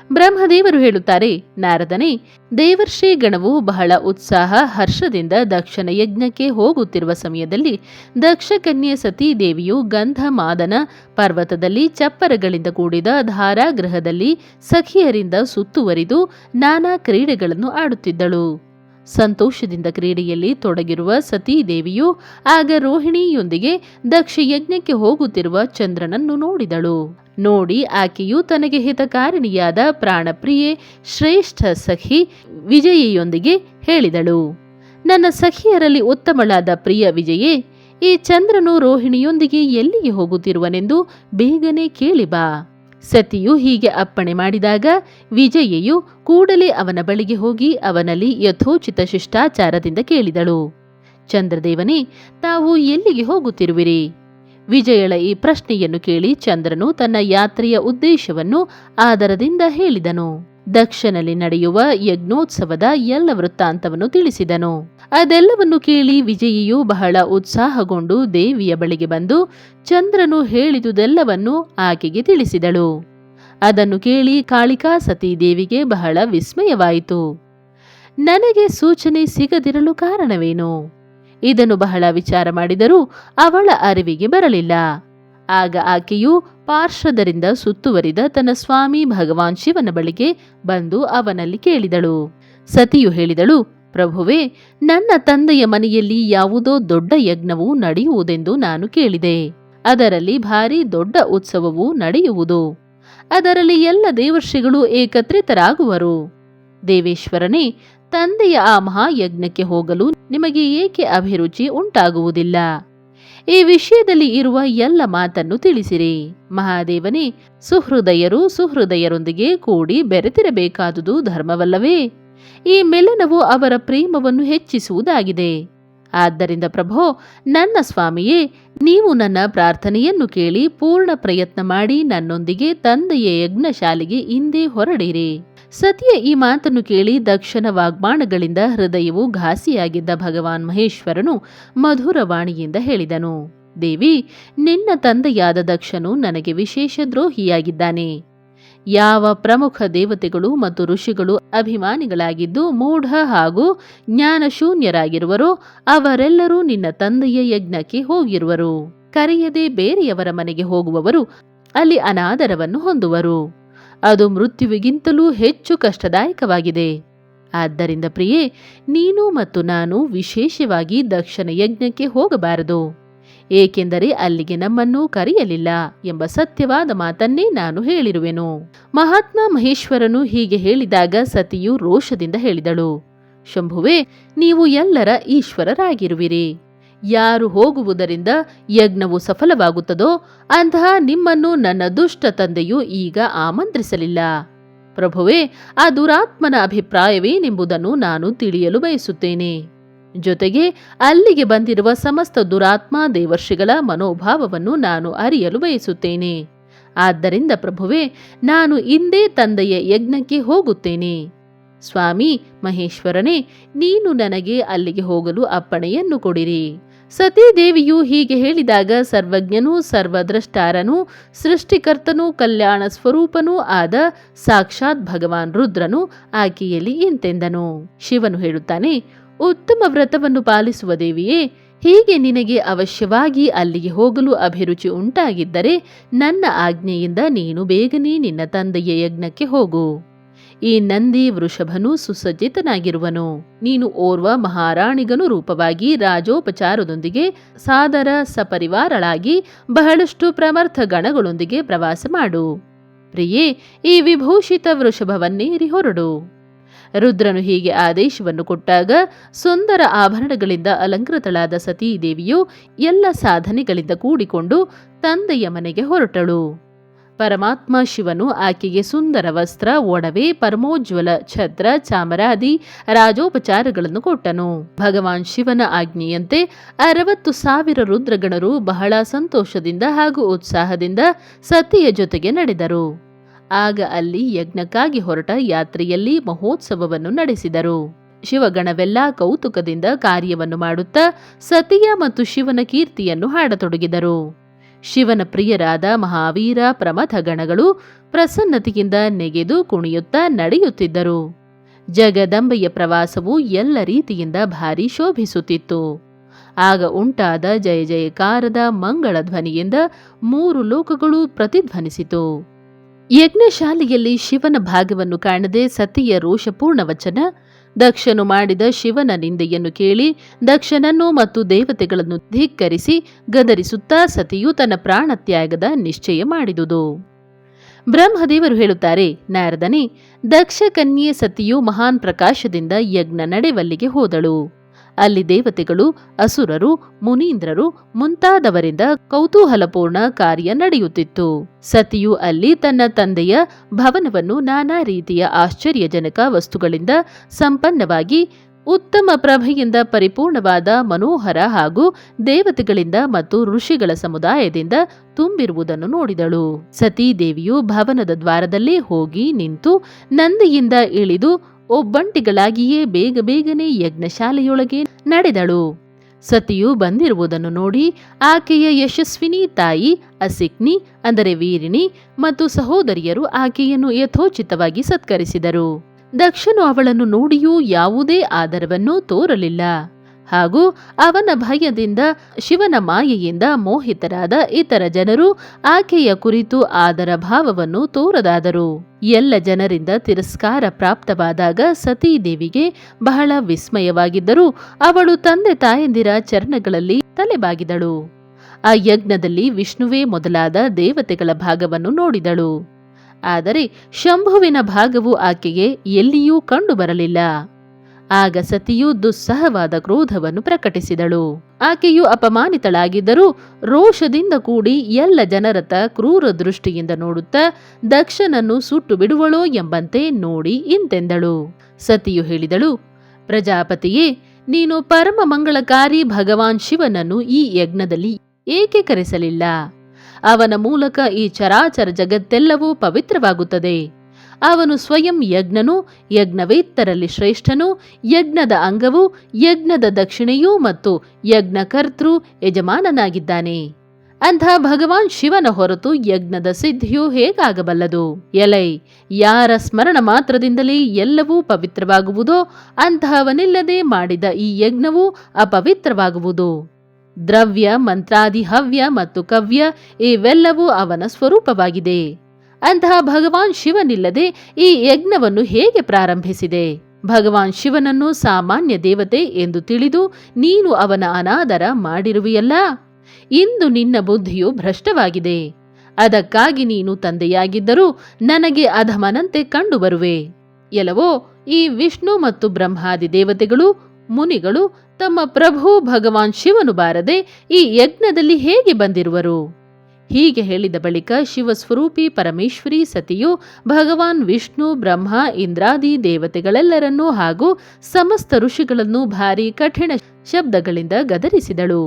ಬ್ರಹ್ಮದೇವರು ಹೇಳುತ್ತಾರೆ, ನಾರದನೇ, ದೇವರ್ಷಿ ಗಣವು ಬಹಳ ಉತ್ಸಾಹ ಹರ್ಷದಿಂದ ದಕ್ಷನ ಯಜ್ಞಕ್ಕೆ ಹೋಗುತ್ತಿರುವ ಸಮಯದಲ್ಲಿ ದಕ್ಷ ಕನ್ಯೆ ಸತೀ ದೇವಿಯು ಗಂಧ ಮಾದನ ಪರ್ವತದಲ್ಲಿ ಚಪ್ಪರಗಳಿಂದ ಕೂಡಿದ ಧಾರಾಗೃಹದಲ್ಲಿ ಸಖಿಯರಿಂದ ಸುತ್ತುವರಿದು ನಾನಾ ಕ್ರೀಡೆಗಳನ್ನು ಆಡುತ್ತಿದ್ದಳು. ಸಂತೋಷದಿಂದ ಕ್ರೀಡೆಯಲ್ಲಿ ತೊಡಗಿರುವ ಸತೀ ದೇವಿಯು ಆಗ ರೋಹಿಣಿಯೊಂದಿಗೆ ದಕ್ಷ ಯಜ್ಞಕ್ಕೆ ಹೋಗುತ್ತಿರುವ ಚಂದ್ರನನ್ನು ನೋಡಿದಳು. ನೋಡಿ ಆಕೆಯು ತನಗೆ ಹಿತಕಾರಿಣಿಯಾದ ಪ್ರಾಣಪ್ರಿಯೆ ಶ್ರೇಷ್ಠ ಸಖಿ ವಿಜಯೆಯೊಂದಿಗೆ ಹೇಳಿದಳು, ನನ್ನ ಸಖಿಯರಲ್ಲಿ ಉತ್ತಮಳಾದ ಪ್ರಿಯ ವಿಜಯೇ, ಈ ಚಂದ್ರನು ರೋಹಿಣಿಯೊಂದಿಗೆ ಎಲ್ಲಿಗೆ ಹೋಗುತ್ತಿರುವನೆಂದು ಬೇಗನೆ ಕೇಳಿ ಬಾ. ಸತಿಯು ಹೀಗೆ ಅಪ್ಪಣೆ ಮಾಡಿದಾಗ ವಿಜಯೆಯು ಕೂಡಲೇ ಅವನ ಬಳಿಗೆ ಹೋಗಿ ಅವನಲ್ಲಿ ಯಥೋಚಿತ ಶಿಷ್ಟಾಚಾರದಿಂದ ಕೇಳಿದಳು, ಚಂದ್ರದೇವನೇ, ತಾವು ಎಲ್ಲಿಗೆ ಹೋಗುತ್ತಿರುವಿರಿ? ವಿಜಯಳ ಈ ಪ್ರಶ್ನೆಯನ್ನು ಕೇಳಿ ಚಂದ್ರನು ತನ್ನ ಯಾತ್ರೆಯ ಉದ್ದೇಶವನ್ನು ಆದರದಿಂದ ಹೇಳಿದನು. ದಕ್ಷನಲ್ಲಿ ನಡೆಯುವ ಯಜ್ಞೋತ್ಸವದ ಎಲ್ಲ ವೃತ್ತಾಂತವನ್ನು ತಿಳಿಸಿದನು. ಅದೆಲ್ಲವನ್ನು ಕೇಳಿ ವಿಜಯಿಯು ಬಹಳ ಉತ್ಸಾಹಗೊಂಡು ದೇವಿಯ ಬಳಿಗೆ ಬಂದು ಚಂದ್ರನು ಹೇಳಿದುದೆಲ್ಲವನ್ನು ಆಕೆಗೆ ತಿಳಿಸಿದಳು. ಅದನ್ನು ಕೇಳಿ ಕಾಳಿಕಾ ಸತೀ ದೇವಿಗೆ ಬಹಳ ವಿಸ್ಮಯವಾಯಿತು. ನನಗೆ ಸೂಚನೆ ಸಿಗದಿರಲು ಕಾರಣವೇನು? ಇದನ್ನು ಬಹಳ ವಿಚಾರ ಮಾಡಿದರೂ ಅವಳ ಅರಿವಿಗೆ ಬರಲಿಲ್ಲ. ಆಗ ಆಕೆಯು ಪಾರ್ಶ್ವದರಿಂದ ಸುತ್ತುವರಿದ ತನ್ನ ಸ್ವಾಮಿ ಭಗವಾನ್ ಶಿವನ ಬಳಿಗೆ ಬಂದು ಅವನಲ್ಲಿ ಕೇಳಿದಳು. ಸತಿಯು ಹೇಳಿದಳು, ಪ್ರಭುವೇ, ನನ್ನ ತಂದೆಯ ಮನೆಯಲ್ಲಿ ಯಾವುದೋ ದೊಡ್ಡ ಯಜ್ಞವು ನಡೆಯುವುದೆಂದು ನಾನು ಕೇಳಿದೆ. ಅದರಲ್ಲಿ ಭಾರಿ ದೊಡ್ಡ ಉತ್ಸವವು ನಡೆಯುವುದು. ಅದರಲ್ಲಿ ಎಲ್ಲ ದೇವರ್ಷಿಗಳು ಏಕತ್ರಿತರಾಗುವರು. ದೇವೇಶ್ವರನೇ, ತಂದೆಯ ಆ ಮಹಾಯಜ್ಞಕ್ಕೆ ಹೋಗಲು ನಿಮಗೆ ಏಕೆ ಅಭಿರುಚಿ ಉಂಟಾಗುವುದಿಲ್ಲ? ಈ ವಿಷಯದಲ್ಲಿ ಇರುವ ಎಲ್ಲ ಮಾತನ್ನು ತಿಳಿಸಿರಿ. ಮಹಾದೇವನೇ, ಸುಹೃದಯರೊಂದಿಗೆ ಕೂಡಿ ಬೆರೆತಿರಬೇಕಾದುದು ಧರ್ಮವಲ್ಲವೇ? ಈ ಮಿಲನವು ಅವರ ಪ್ರೇಮವನ್ನು ಹೆಚ್ಚಿಸುವುದಾಗಿದೆ. ಆದ್ದರಿಂದ ಪ್ರಭೋ, ನನ್ನ ಸ್ವಾಮಿಯೇ, ನೀವು ನನ್ನ ಪ್ರಾರ್ಥನೆಯನ್ನು ಕೇಳಿ ಪೂರ್ಣ ಪ್ರಯತ್ನ ಮಾಡಿ ನನ್ನೊಂದಿಗೆ ತಂದೆಯ ಯಜ್ಞಶಾಲೆಗೆ ಇಂದೇ ಹೊರಡಿರಿ. ಸತಿಯ ಈ ಮಾತನ್ನು ಕೇಳಿ ದಕ್ಷನ ವಾಗ್ಬಾಣಗಳಿಂದ ಹೃದಯವು ಘಾಸಿಯಾಗಿದ್ದ ಭಗವಾನ್ ಮಹೇಶ್ವರನು ಮಧುರವಾಣಿಯಿಂದ ಹೇಳಿದನು, ದೇವಿ, ನಿನ್ನ ತಂದೆಯಾದ ದಕ್ಷನು ನನಗೆ ವಿಶೇಷ ದ್ರೋಹಿಯಾಗಿದ್ದಾನೆ. ಯಾವ ಪ್ರಮುಖ ದೇವತೆಗಳು ಮತ್ತು ಋಷಿಗಳು ಅಭಿಮಾನಿಗಳಾಗಿದ್ದು ಮೂಢ ಹಾಗೂ ಜ್ಞಾನಶೂನ್ಯರಾಗಿರುವರೋ ಅವರೆಲ್ಲರೂ ನಿನ್ನ ತಂದೆಯ ಯಜ್ಞಕ್ಕೆ ಹೋಗಿರುವರು. ಕರೆಯದೆ ಬೇರೆಯವರ ಮನೆಗೆ ಹೋಗುವವರು ಅಲ್ಲಿ ಅನಾದರವನ್ನು ಹೊಂದುವರು. ಅದು ಮೃತ್ಯುವಿಗಿಂತಲೂ ಹೆಚ್ಚು ಕಷ್ಟದಾಯಕವಾಗಿದೆ. ಆದ್ದರಿಂದ ಪ್ರಿಯೆ, ನೀನು ಮತ್ತು ನಾನು ವಿಶೇಷವಾಗಿ ದಕ್ಷನ ಯಜ್ಞಕ್ಕೆ ಹೋಗಬಾರದು, ಏಕೆಂದರೆ ಅಲ್ಲಿಗೆ ನಮ್ಮನ್ನು ಕರೆಯಲಿಲ್ಲ ಎಂಬ ಸತ್ಯವಾದ ಮಾತನ್ನೇ ನಾನು ಹೇಳಿರುವೆನು. ಮಹಾತ್ಮ ಮಹೇಶ್ವರನು ಹೀಗೆ ಹೇಳಿದಾಗ ಸತಿಯು ರೋಷದಿಂದ ಹೇಳಿದಳು, ಶಂಭುವೆ, ನೀವು ಎಲ್ಲರ ಈಶ್ವರರಾಗಿರುವಿರಿ. ಯಾರು ಹೋಗುವುದರಿಂದ ಯಜ್ಞವು ಸಫಲವಾಗುತ್ತದೋ ಅಂತಹ ನಿಮ್ಮನ್ನು ನನ್ನ ದುಷ್ಟ ತಂದೆಯು ಈಗ ಆಮಂತ್ರಿಸಲಿಲ್ಲ. ಪ್ರಭುವೇ, ಆ ದುರಾತ್ಮನ ಅಭಿಪ್ರಾಯವೇನೆಂಬುದನ್ನು ನಾನು ತಿಳಿಯಲು ಬಯಸುತ್ತೇನೆ. ಜೊತೆಗೆ ಅಲ್ಲಿಗೆ ಬಂದಿರುವ ಸಮಸ್ತ ದುರಾತ್ಮ ದೇವರ್ಷಿಗಳ ಮನೋಭಾವವನ್ನು ನಾನು ಅರಿಯಲು ಬಯಸುತ್ತೇನೆ. ಆದ್ದರಿಂದ ಪ್ರಭುವೇ, ನಾನು ಇಂದೇ ತಂದೆಯ ಯಜ್ಞಕ್ಕೆ ಹೋಗುತ್ತೇನೆ. ಸ್ವಾಮಿ ಮಹೇಶ್ವರನೇ, ನೀನು ನನಗೆ ಅಲ್ಲಿಗೆ ಹೋಗಲು ಅಪ್ಪಣೆಯನ್ನು ಕೊಡಿರಿ. ಸತೀದೇವಿಯು ಹೀಗೆ ಹೇಳಿದಾಗ ಸರ್ವಜ್ಞನೂ ಸರ್ವದ್ರಷ್ಟಾರನೂ ಸೃಷ್ಟಿಕರ್ತನೂ ಕಲ್ಯಾಣ ಸ್ವರೂಪನೂ ಆದ ಸಾಕ್ಷಾತ್ ಭಗವಾನ್ ರುದ್ರನು ಆಕೆಯಲ್ಲಿ ಇಂತೆಂದನು. ಶಿವನು ಹೇಳುತ್ತಾನೆ, ಉತ್ತಮ ವ್ರತವನ್ನು ಪಾಲಿಸುವ ದೇವಿಯೇ, ಹೀಗೆ ನಿನಗೆ ಅವಶ್ಯವಾಗಿ ಅಲ್ಲಿಗೆ ಹೋಗಲು ಅಭಿರುಚಿ ಉಂಟಾಗಿದ್ದರೆ ನನ್ನ ಆಜ್ಞೆಯಿಂದ ನೀನು ಬೇಗನೆ ನಿನ್ನ ತಂದೆಯ ಯಜ್ಞಕ್ಕೆ ಹೋಗು. ಈ ನಂದಿ ವೃಷಭನು ಸುಸಜ್ಜಿತನಾಗಿರುವನು. ನೀನು ಓರ್ವ ಮಹಾರಾಣಿಗನು ರೂಪವಾಗಿ ರಾಜೋಪಚಾರದೊಂದಿಗೆ ಸಾದರ ಸಪರಿವಾರಳಾಗಿ ಬಹಳಷ್ಟು ಪ್ರಮರ್ಥ ಗಣಗಳೊಂದಿಗೆ ಪ್ರವಾಸ ಮಾಡು. ಪ್ರಿಯೇ, ಈ ವಿಭೂಷಿತ ವೃಷಭವನ್ನೇರಿ ಹೊರಡು. ರುದ್ರನು ಹೀಗೆ ಆದೇಶವನ್ನು ಕೊಟ್ಟಾಗ ಸುಂದರ ಆಭರಣಗಳಿಂದ ಅಲಂಕೃತಳಾದ ಸತೀದೇವಿಯು ಎಲ್ಲ ಸಾಧನೆಗಳಿಂದ ಕೂಡಿಕೊಂಡು ತಂದೆಯ ಮನೆಗೆ ಹೊರಟಳು. ಪರಮಾತ್ಮ ಶಿವನು ಆಕೆಗೆ ಸುಂದರ ವಸ್ತ್ರ, ಒಡವೆ, ಪರಮೋಜ್ವಲ ಛತ್ರ, ಚಾಮರಾದಿ ರಾಜೋಪಚಾರಗಳನ್ನು ಕೊಟ್ಟನು. ಭಗವಾನ್ ಶಿವನ ಆಜ್ಞೆಯಂತೆ 60,000 ರುದ್ರಗಣರು ಬಹಳ ಸಂತೋಷದಿಂದ ಹಾಗೂ ಉತ್ಸಾಹದಿಂದ ಸತಿಯ ಜೊತೆಗೆ ನಡೆದರು. ಆಗ ಅಲ್ಲಿ ಯಜ್ಞಕ್ಕಾಗಿ ಹೊರಟ ಯಾತ್ರೆಯಲ್ಲಿ ಮಹೋತ್ಸವವನ್ನು ನಡೆಸಿದರು. ಶಿವಗಣವೆಲ್ಲ ಕೌತುಕದಿಂದ ಕಾರ್ಯವನ್ನು ಮಾಡುತ್ತಾ ಸತಿಯ ಮತ್ತು ಶಿವನ ಕೀರ್ತಿಯನ್ನು ಹಾಡತೊಡಗಿದರು. ಶಿವನ ಪ್ರಿಯರಾದ ಮಹಾವೀರ ಪ್ರಮಥ ಗಣಗಳು ಪ್ರಸನ್ನತೆಯಿಂದ ನೆಗೆದು ಕುಣಿಯುತ್ತಾ ನಡೆಯುತ್ತಿದ್ದರು. ಜಗದಂಬೆಯ ಪ್ರವಾಸವು ಎಲ್ಲ ರೀತಿಯಿಂದ ಭಾರಿ ಶೋಭಿಸುತ್ತಿತ್ತು. ಆಗ ಉಂಟಾದ ಜಯ ಜಯಕಾರದ ಮಂಗಳ ಧ್ವನಿಯಿಂದ 3 ಲೋಕಗಳು ಪ್ರತಿಧ್ವನಿಸಿತು. ಯಜ್ಞಶಾಲೆಯಲ್ಲಿ ಶಿವನ ಭಾಗವನ್ನು ಕಾಣದೆ ಸತಿಯ ರೋಷಪೂರ್ಣ ವಚನ, ದಕ್ಷನು ಮಾಡಿದ ಶಿವನ ನಿಂದೆಯನ್ನು ಕೇಳಿ ದಕ್ಷನನ್ನು ಮತ್ತು ದೇವತೆಗಳನ್ನು ಧಿಕ್ಕರಿಸಿ ಗದರಿಸುತ್ತಾ ಸತಿಯು ತನ್ನ ಪ್ರಾಣತ್ಯಾಗದ ನಿಶ್ಚಯ ಮಾಡಿದುದು. ಬ್ರಹ್ಮದೇವರು ಹೇಳುತ್ತಾರೆ, ನಾರದನೇ, ದಕ್ಷ ಕನ್ಯೆ ಸತಿಯು ಮಹಾನ್ ಪ್ರಕಾಶದಿಂದ ಯಜ್ಞ ನಡೆವಲ್ಲಿಗೆ ಹೋದಳು. ಅಲ್ಲಿ ದೇವತೆಗಳು, ಅಸುರರು, ಮುನೀಂದ್ರರು ಮುಂತಾದವರಿಂದ ಕೌತೂಹಲಪೂರ್ಣ ಕಾರ್ಯ ನಡೆಯುತ್ತಿತ್ತು. ಸತಿಯು ಅಲ್ಲಿ ತನ್ನ ತಂದೆಯ ಭವನವನ್ನು ನಾನಾ ರೀತಿಯ ಆಶ್ಚರ್ಯಜನಕ ವಸ್ತುಗಳಿಂದ ಸಂಪನ್ನವಾಗಿ ಉತ್ತಮ ಪ್ರಭೆಯಿಂದ ಪರಿಪೂರ್ಣವಾದ ಮನೋಹರ ಹಾಗೂ ದೇವತೆಗಳಿಂದ ಮತ್ತು ಋಷಿಗಳ ಸಮುದಾಯದಿಂದ ತುಂಬಿರುವುದನ್ನು ನೋಡಿದಳು. ಸತೀದೇವಿಯು ಭವನದ ದ್ವಾರದಲ್ಲೇ ಹೋಗಿ ನಿಂತು ನಂದಿಯಿಂದ ಇಳಿದು ಒಬ್ಬಂಟಿಗಳಾಗಿಯೇ ಬೇಗ ಬೇಗನೆ ಯಜ್ಞಶಾಲೆಯೊಳಗೆ ನಡೆದಳು. ಸತಿಯು ಬಂದಿರುವುದನ್ನು ನೋಡಿ ಆಕೆಯ ಯಶಸ್ವಿನಿ ತಾಯಿ ಅಸಿಕ್ನಿ ಅಂದರೆ ವೀರಿಣಿ ಮತ್ತು ಸಹೋದರಿಯರು ಆಕೆಯನ್ನು ಯಥೋಚಿತವಾಗಿ ಸತ್ಕರಿಸಿದರು. ದಕ್ಷನು ಅವಳನ್ನು ನೋಡಿಯೂ ಯಾವುದೇ ಆದರವನ್ನು ತೋರಲಿಲ್ಲ ಹಾಗೂ ಅವನ ಭಯದಿಂದ ಶಿವನ ಮಾಯೆಯಿಂದ ಮೋಹಿತರಾದ ಇತರ ಜನರು ಆಕೆಯ ಕುರಿತು ಆದರ ಭಾವವನ್ನು ತೋರದಾದರು. ಎಲ್ಲ ಜನರಿಂದ ತಿರಸ್ಕಾರ ಪ್ರಾಪ್ತವಾದಾಗ ಸತೀದೇವಿಗೆ ಬಹಳ ವಿಸ್ಮಯವಾಗಿದ್ದರೂ ಅವಳು ತಂದೆ ತಾಯಂದಿರ ಚರಣಗಳಲ್ಲಿ ತಲೆಬಾಗಿದಳು. ಆ ಯಜ್ಞದಲ್ಲಿ ವಿಷ್ಣುವೇ ಮೊದಲಾದ ದೇವತೆಗಳ ಭಾಗವನ್ನು ನೋಡಿದಳು. ಆದರೆ ಶಂಭುವಿನ ಭಾಗವು ಆಕೆಗೆ ಎಲ್ಲಿಯೂ ಕಂಡುಬರಲಿಲ್ಲ. ಆಗ ಸತಿಯು ದುಸ್ಸಹವಾದ ಕ್ರೋಧವನ್ನು ಪ್ರಕಟಿಸಿದಳು. ಆಕೆಯು ಅಪಮಾನಿತಳಾಗಿದ್ದರೂ ರೋಷದಿಂದ ಕೂಡಿ ಎಲ್ಲ ಜನರತ್ತ ಕ್ರೂರ ದೃಷ್ಟಿಯಿಂದ ನೋಡುತ್ತಾ ದಕ್ಷನನ್ನು ಸುಟ್ಟು ಬಿಡುವಳೋ ಎಂಬಂತೆ ನೋಡಿ ಇಂತೆಂದಳು. ಸತಿಯು ಹೇಳಿದಳು, ಪ್ರಜಾಪತಿಯೇ, ನೀನು ಪರಮ ಮಂಗಳಕಾರಿ ಭಗವಾನ್ ಶಿವನನ್ನು ಈ ಯಜ್ಞದಲ್ಲಿ ಏಕೆ ಕರೆಸಲಿಲ್ಲ? ಅವನ ಮೂಲಕ ಈ ಚರಾಚರ ಜಗತ್ತೆಲ್ಲವೂ ಪವಿತ್ರವಾಗುತ್ತದೆ. ಅವನು ಸ್ವಯಂ ಯಜ್ಞನು, ಯಜ್ಞವೇತ್ತರಲ್ಲಿ ಶ್ರೇಷ್ಠನು, ಯಜ್ಞದ ಅಂಗವು, ಯಜ್ಞದ ದಕ್ಷಿಣೆಯೂ ಮತ್ತು ಯಜ್ಞಕರ್ತೃ ಯಜಮಾನನಾಗಿದ್ದಾನೆ. ಅಂಥ ಭಗವಾನ್ ಶಿವನ ಹೊರತು ಯಜ್ಞದ ಸಿದ್ಧಿಯು ಹೇಗಾಗಬಲ್ಲದು? ಎಲೈ, ಯಾರ ಸ್ಮರಣ ಮಾತ್ರದಿಂದಲೇ ಎಲ್ಲವೂ ಪವಿತ್ರವಾಗುವುದೋ ಅಂತಹವನಿಲ್ಲದೆ ಮಾಡಿದ ಈ ಯಜ್ಞವು ಅಪವಿತ್ರವಾಗುವುದು. ದ್ರವ್ಯ, ಮಂತ್ರಾದಿ, ಹವ್ಯ ಮತ್ತು ಕವ್ಯ ಇವೆಲ್ಲವೂ ಅವನ ಸ್ವರೂಪವಾಗಿದೆ. ಅಂತಹ ಭಗವಾನ್ ಶಿವನಿಲ್ಲದೆ ಈ ಯಜ್ಞವನ್ನು ಹೇಗೆ ಪ್ರಾರಂಭಿಸಿದೆ? ಭಗವಾನ್ ಶಿವನನ್ನು ಸಾಮಾನ್ಯ ದೇವತೆ ಎಂದು ತಿಳಿದು ನೀನು ಅವನ ಅನಾದರ ಮಾಡಿರುವೆಯಲ್ಲ. ಇಂದು ನಿನ್ನ ಬುದ್ಧಿಯು ಭ್ರಷ್ಟವಾಗಿದೆ. ಅದಕ್ಕಾಗಿ ನೀನು ತಂದೆಯಾಗಿದ್ದರೂ ನನಗೆ ಅಧಮನಂತೆ ಕಂಡುಬರುವೆ. ಎಲ್ಲವೋ, ಈ ವಿಷ್ಣು ಮತ್ತು ಬ್ರಹ್ಮಾದಿ ದೇವತೆಗಳು, ಮುನಿಗಳು ತಮ್ಮ ಪ್ರಭು ಭಗವಾನ್ ಶಿವನು ಬಾರದೆ ಈ ಯಜ್ಞದಲ್ಲಿ ಹೇಗೆ ಬಂದಿರುವರು? ಹೀಗೆ ಹೇಳಿದ ಬಳಿಕ ಶಿವಸ್ವರೂಪಿ ಪರಮೇಶ್ವರಿ ಸತಿಯು ಭಗವಾನ್ ವಿಷ್ಣು, ಬ್ರಹ್ಮ, ಇಂದ್ರಾದಿ ದೇವತೆಗಳೆಲ್ಲರನ್ನೂ ಹಾಗೂ ಸಮಸ್ತ ಋಷಿಗಳನ್ನು ಭಾರಿ ಕಠಿಣ ಶಬ್ದಗಳಿಂದ ಗದರಿಸಿದಳು.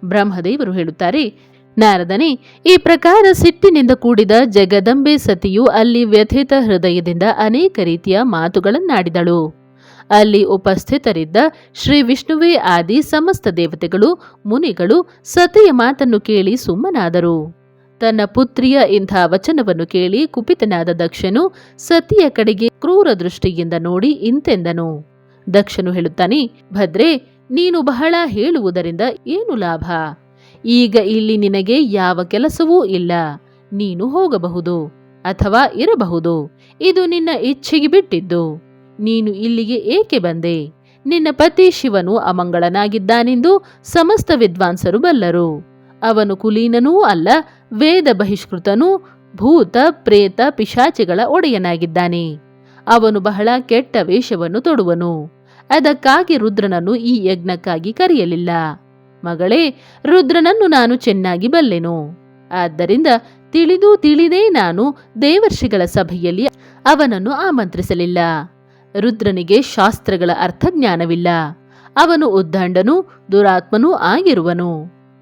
ಬ್ರಹ್ಮದೇವರು ಹೇಳುತ್ತಾರೆ, ನಾರದನೇ, ಈ ಪ್ರಕಾರ ಸಿಟ್ಟಿನಿಂದ ಕೂಡಿದ ಜಗದಂಬೆ ಸತಿಯು ಅಲ್ಲಿ ವ್ಯಥಿತ ಹೃದಯದಿಂದ ಅನೇಕ ರೀತಿಯ ಮಾತುಗಳನ್ನಾಡಿದಳು. ಅಲ್ಲಿ ಉಪಸ್ಥಿತರಿದ್ದ ಶ್ರೀ ವಿಷ್ಣುವೇ ಆದಿ ಸಮಸ್ತ ದೇವತೆಗಳು, ಮುನಿಗಳು ಸತಿಯ ಮಾತನ್ನು ಕೇಳಿ ಸುಮ್ಮನಾದರು. ತನ್ನ ಪುತ್ರಿಯ ಇಂಥ ವಚನವನ್ನು ಕೇಳಿ ಕುಪಿತನಾದ ದಕ್ಷನು ಸತಿಯ ಕಡೆಗೆ ಕ್ರೂರ ದೃಷ್ಟಿಯಿಂದ ನೋಡಿ ಇಂತೆಂದನು. ದಕ್ಷನು ಹೇಳುತ್ತಾನೆ, ಭದ್ರೇ, ನೀನು ಬಹಳ ಹೇಳುವುದರಿಂದ ಏನು ಲಾಭ? ಈಗ ಇಲ್ಲಿ ನಿನಗೆ ಯಾವ ಕೆಲಸವೂ ಇಲ್ಲ. ನೀನು ಹೋಗಬಹುದು. ಅಥವಾ ಇರಬಹುದು. ಇದು ನಿನ್ನ ಇಚ್ಛೆಗೆ ಬಿಟ್ಟಿದ್ದು. ನೀನು ಇಲ್ಲಿಗೆ ಏಕೆ ಬಂದೆ? ನಿನ್ನ ಪತಿ ಶಿವನು ಅಮಂಗಳನಾಗಿದ್ದಾನೆಂದು ಸಮಸ್ತ ವಿದ್ವಾಂಸರು ಬಲ್ಲರು. ಅವನು ಕುಲೀನನೂ ಅಲ್ಲ, ವೇದ ಬಹಿಷ್ಕೃತನೂ, ಭೂತ ಪ್ರೇತ ಪಿಶಾಚಿಗಳ ಒಡೆಯನಾಗಿದ್ದಾನೆ. ಅವನು ಬಹಳ ಕೆಟ್ಟ ವೇಷವನ್ನು ತೊಡುವನು. ಅದಕ್ಕಾಗಿ ರುದ್ರನನ್ನು ಈ ಯಜ್ಞಕ್ಕಾಗಿ ಕರೆಯಲಿಲ್ಲ. ಮಗಳೇ, ರುದ್ರನನ್ನು ನಾನು ಚೆನ್ನಾಗಿ ಬಲ್ಲೆನು. ಆದ್ದರಿಂದ ತಿಳಿದೇ ನಾನು ದೇವರ್ಷಿಗಳ ಸಭೆಯಲ್ಲಿ ಅವನನ್ನು ಆಮಂತ್ರಿಸಲಿಲ್ಲ. ರುದ್ರನಿಗೆ ಶಾಸ್ತ್ರಗಳ ಅರ್ಥಜ್ಞಾನವಿಲ್ಲ. ಅವನು ಉದ್ದಂಡನೂ ದುರಾತ್ಮನೂ ಆಗಿರುವನು.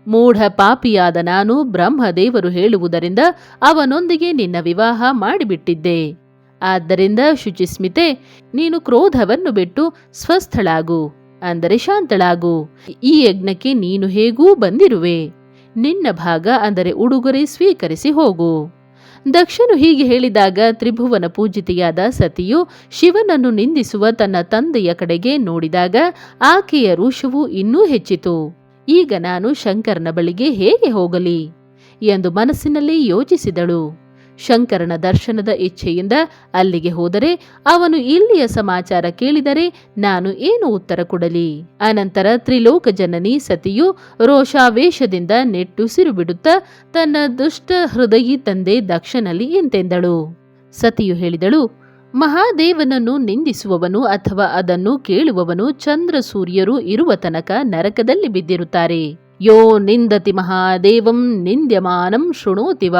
ಮೂಢ ಪಾಪಿಯಾದ ನಾನು ಬ್ರಹ್ಮದೇವರು ಹೇಳುವುದರಿಂದ ಅವನೊಂದಿಗೆ ನಿನ್ನ ವಿವಾಹ ಮಾಡಿಬಿಟ್ಟಿದ್ದೆ. ಆದ್ದರಿಂದ ಶುಚಿಸ್ಮಿತೆ, ನೀನು ಕ್ರೋಧವನ್ನು ಬಿಟ್ಟು ಸ್ವಸ್ಥಳಾಗು, ಅಂದರೆ ಶಾಂತಳಾಗು. ಈ ಯಜ್ಞಕ್ಕೆ ನೀನು ಹೇಗೂ ಬಂದಿರುವೆ. ನಿನ್ನ ಭಾಗ ಅಂದರೆ ಉಡುಗೊರೆ ಸ್ವೀಕರಿಸಿ ಹೋಗು. ದಕ್ಷನು ಹೀಗೆ ಹೇಳಿದಾಗ ತ್ರಿಭುವನ ಪೂಜಿತೆಯಾದ ಸತಿಯು ಶಿವನನ್ನು ನಿಂದಿಸುವ ತನ್ನ ತಂದೆಯ ಕಡೆಗೆ ನೋಡಿದಾಗ ಆಕೆಯ ರೋಷವು ಇನ್ನೂ ಹೆಚ್ಚಿತು. ಈಗ ನಾನು ಶಂಕರನ ಬಳಿಗೆ ಹೇಗೆ ಹೋಗಲಿ ಎಂದು ಮನಸ್ಸಿನಲ್ಲಿ ಯೋಚಿಸಿದಳು. ಶಂಕರನ ದರ್ಶನದ ಇಚ್ಛೆಯಿಂದ ಅಲ್ಲಿಗೆ ಹೋದರೆ ಅವನು ಇಲ್ಲಿಯ ಸಮಾಚಾರ ಕೇಳಿದರೆ ನಾನು ಏನು ಉತ್ತರ ಕೊಡಲಿ? ಅನಂತರ ತ್ರಿಲೋಕ ಜನನಿ ಸತಿಯು ರೋಷಾವೇಶದಿಂದ ನೆಟ್ಟುಸಿರು ಬಿಡುತ್ತಾ ತನ್ನ ದುಷ್ಟ ಹೃದಯಿ ತಂದೆ ದಕ್ಷನಲ್ಲಿ ಇಂತೆಂದಳು. ಸತಿಯು ಹೇಳಿದಳು, ಮಹಾದೇವನನ್ನು ನಿಂದಿಸುವವನು ಅಥವಾ ಅದನ್ನು ಕೇಳುವವನು ಚಂದ್ರ ಸೂರ್ಯರು ಇರುವ ತನಕ ನರಕದಲ್ಲಿ ಬಿದ್ದಿರುತ್ತಾರೆ. ಯೋ ನಿಂದತಿ ಮಹಾದೇವಂ ನಿಂದ್ಯಮಾನಂ ಶೃಣೋತಿವ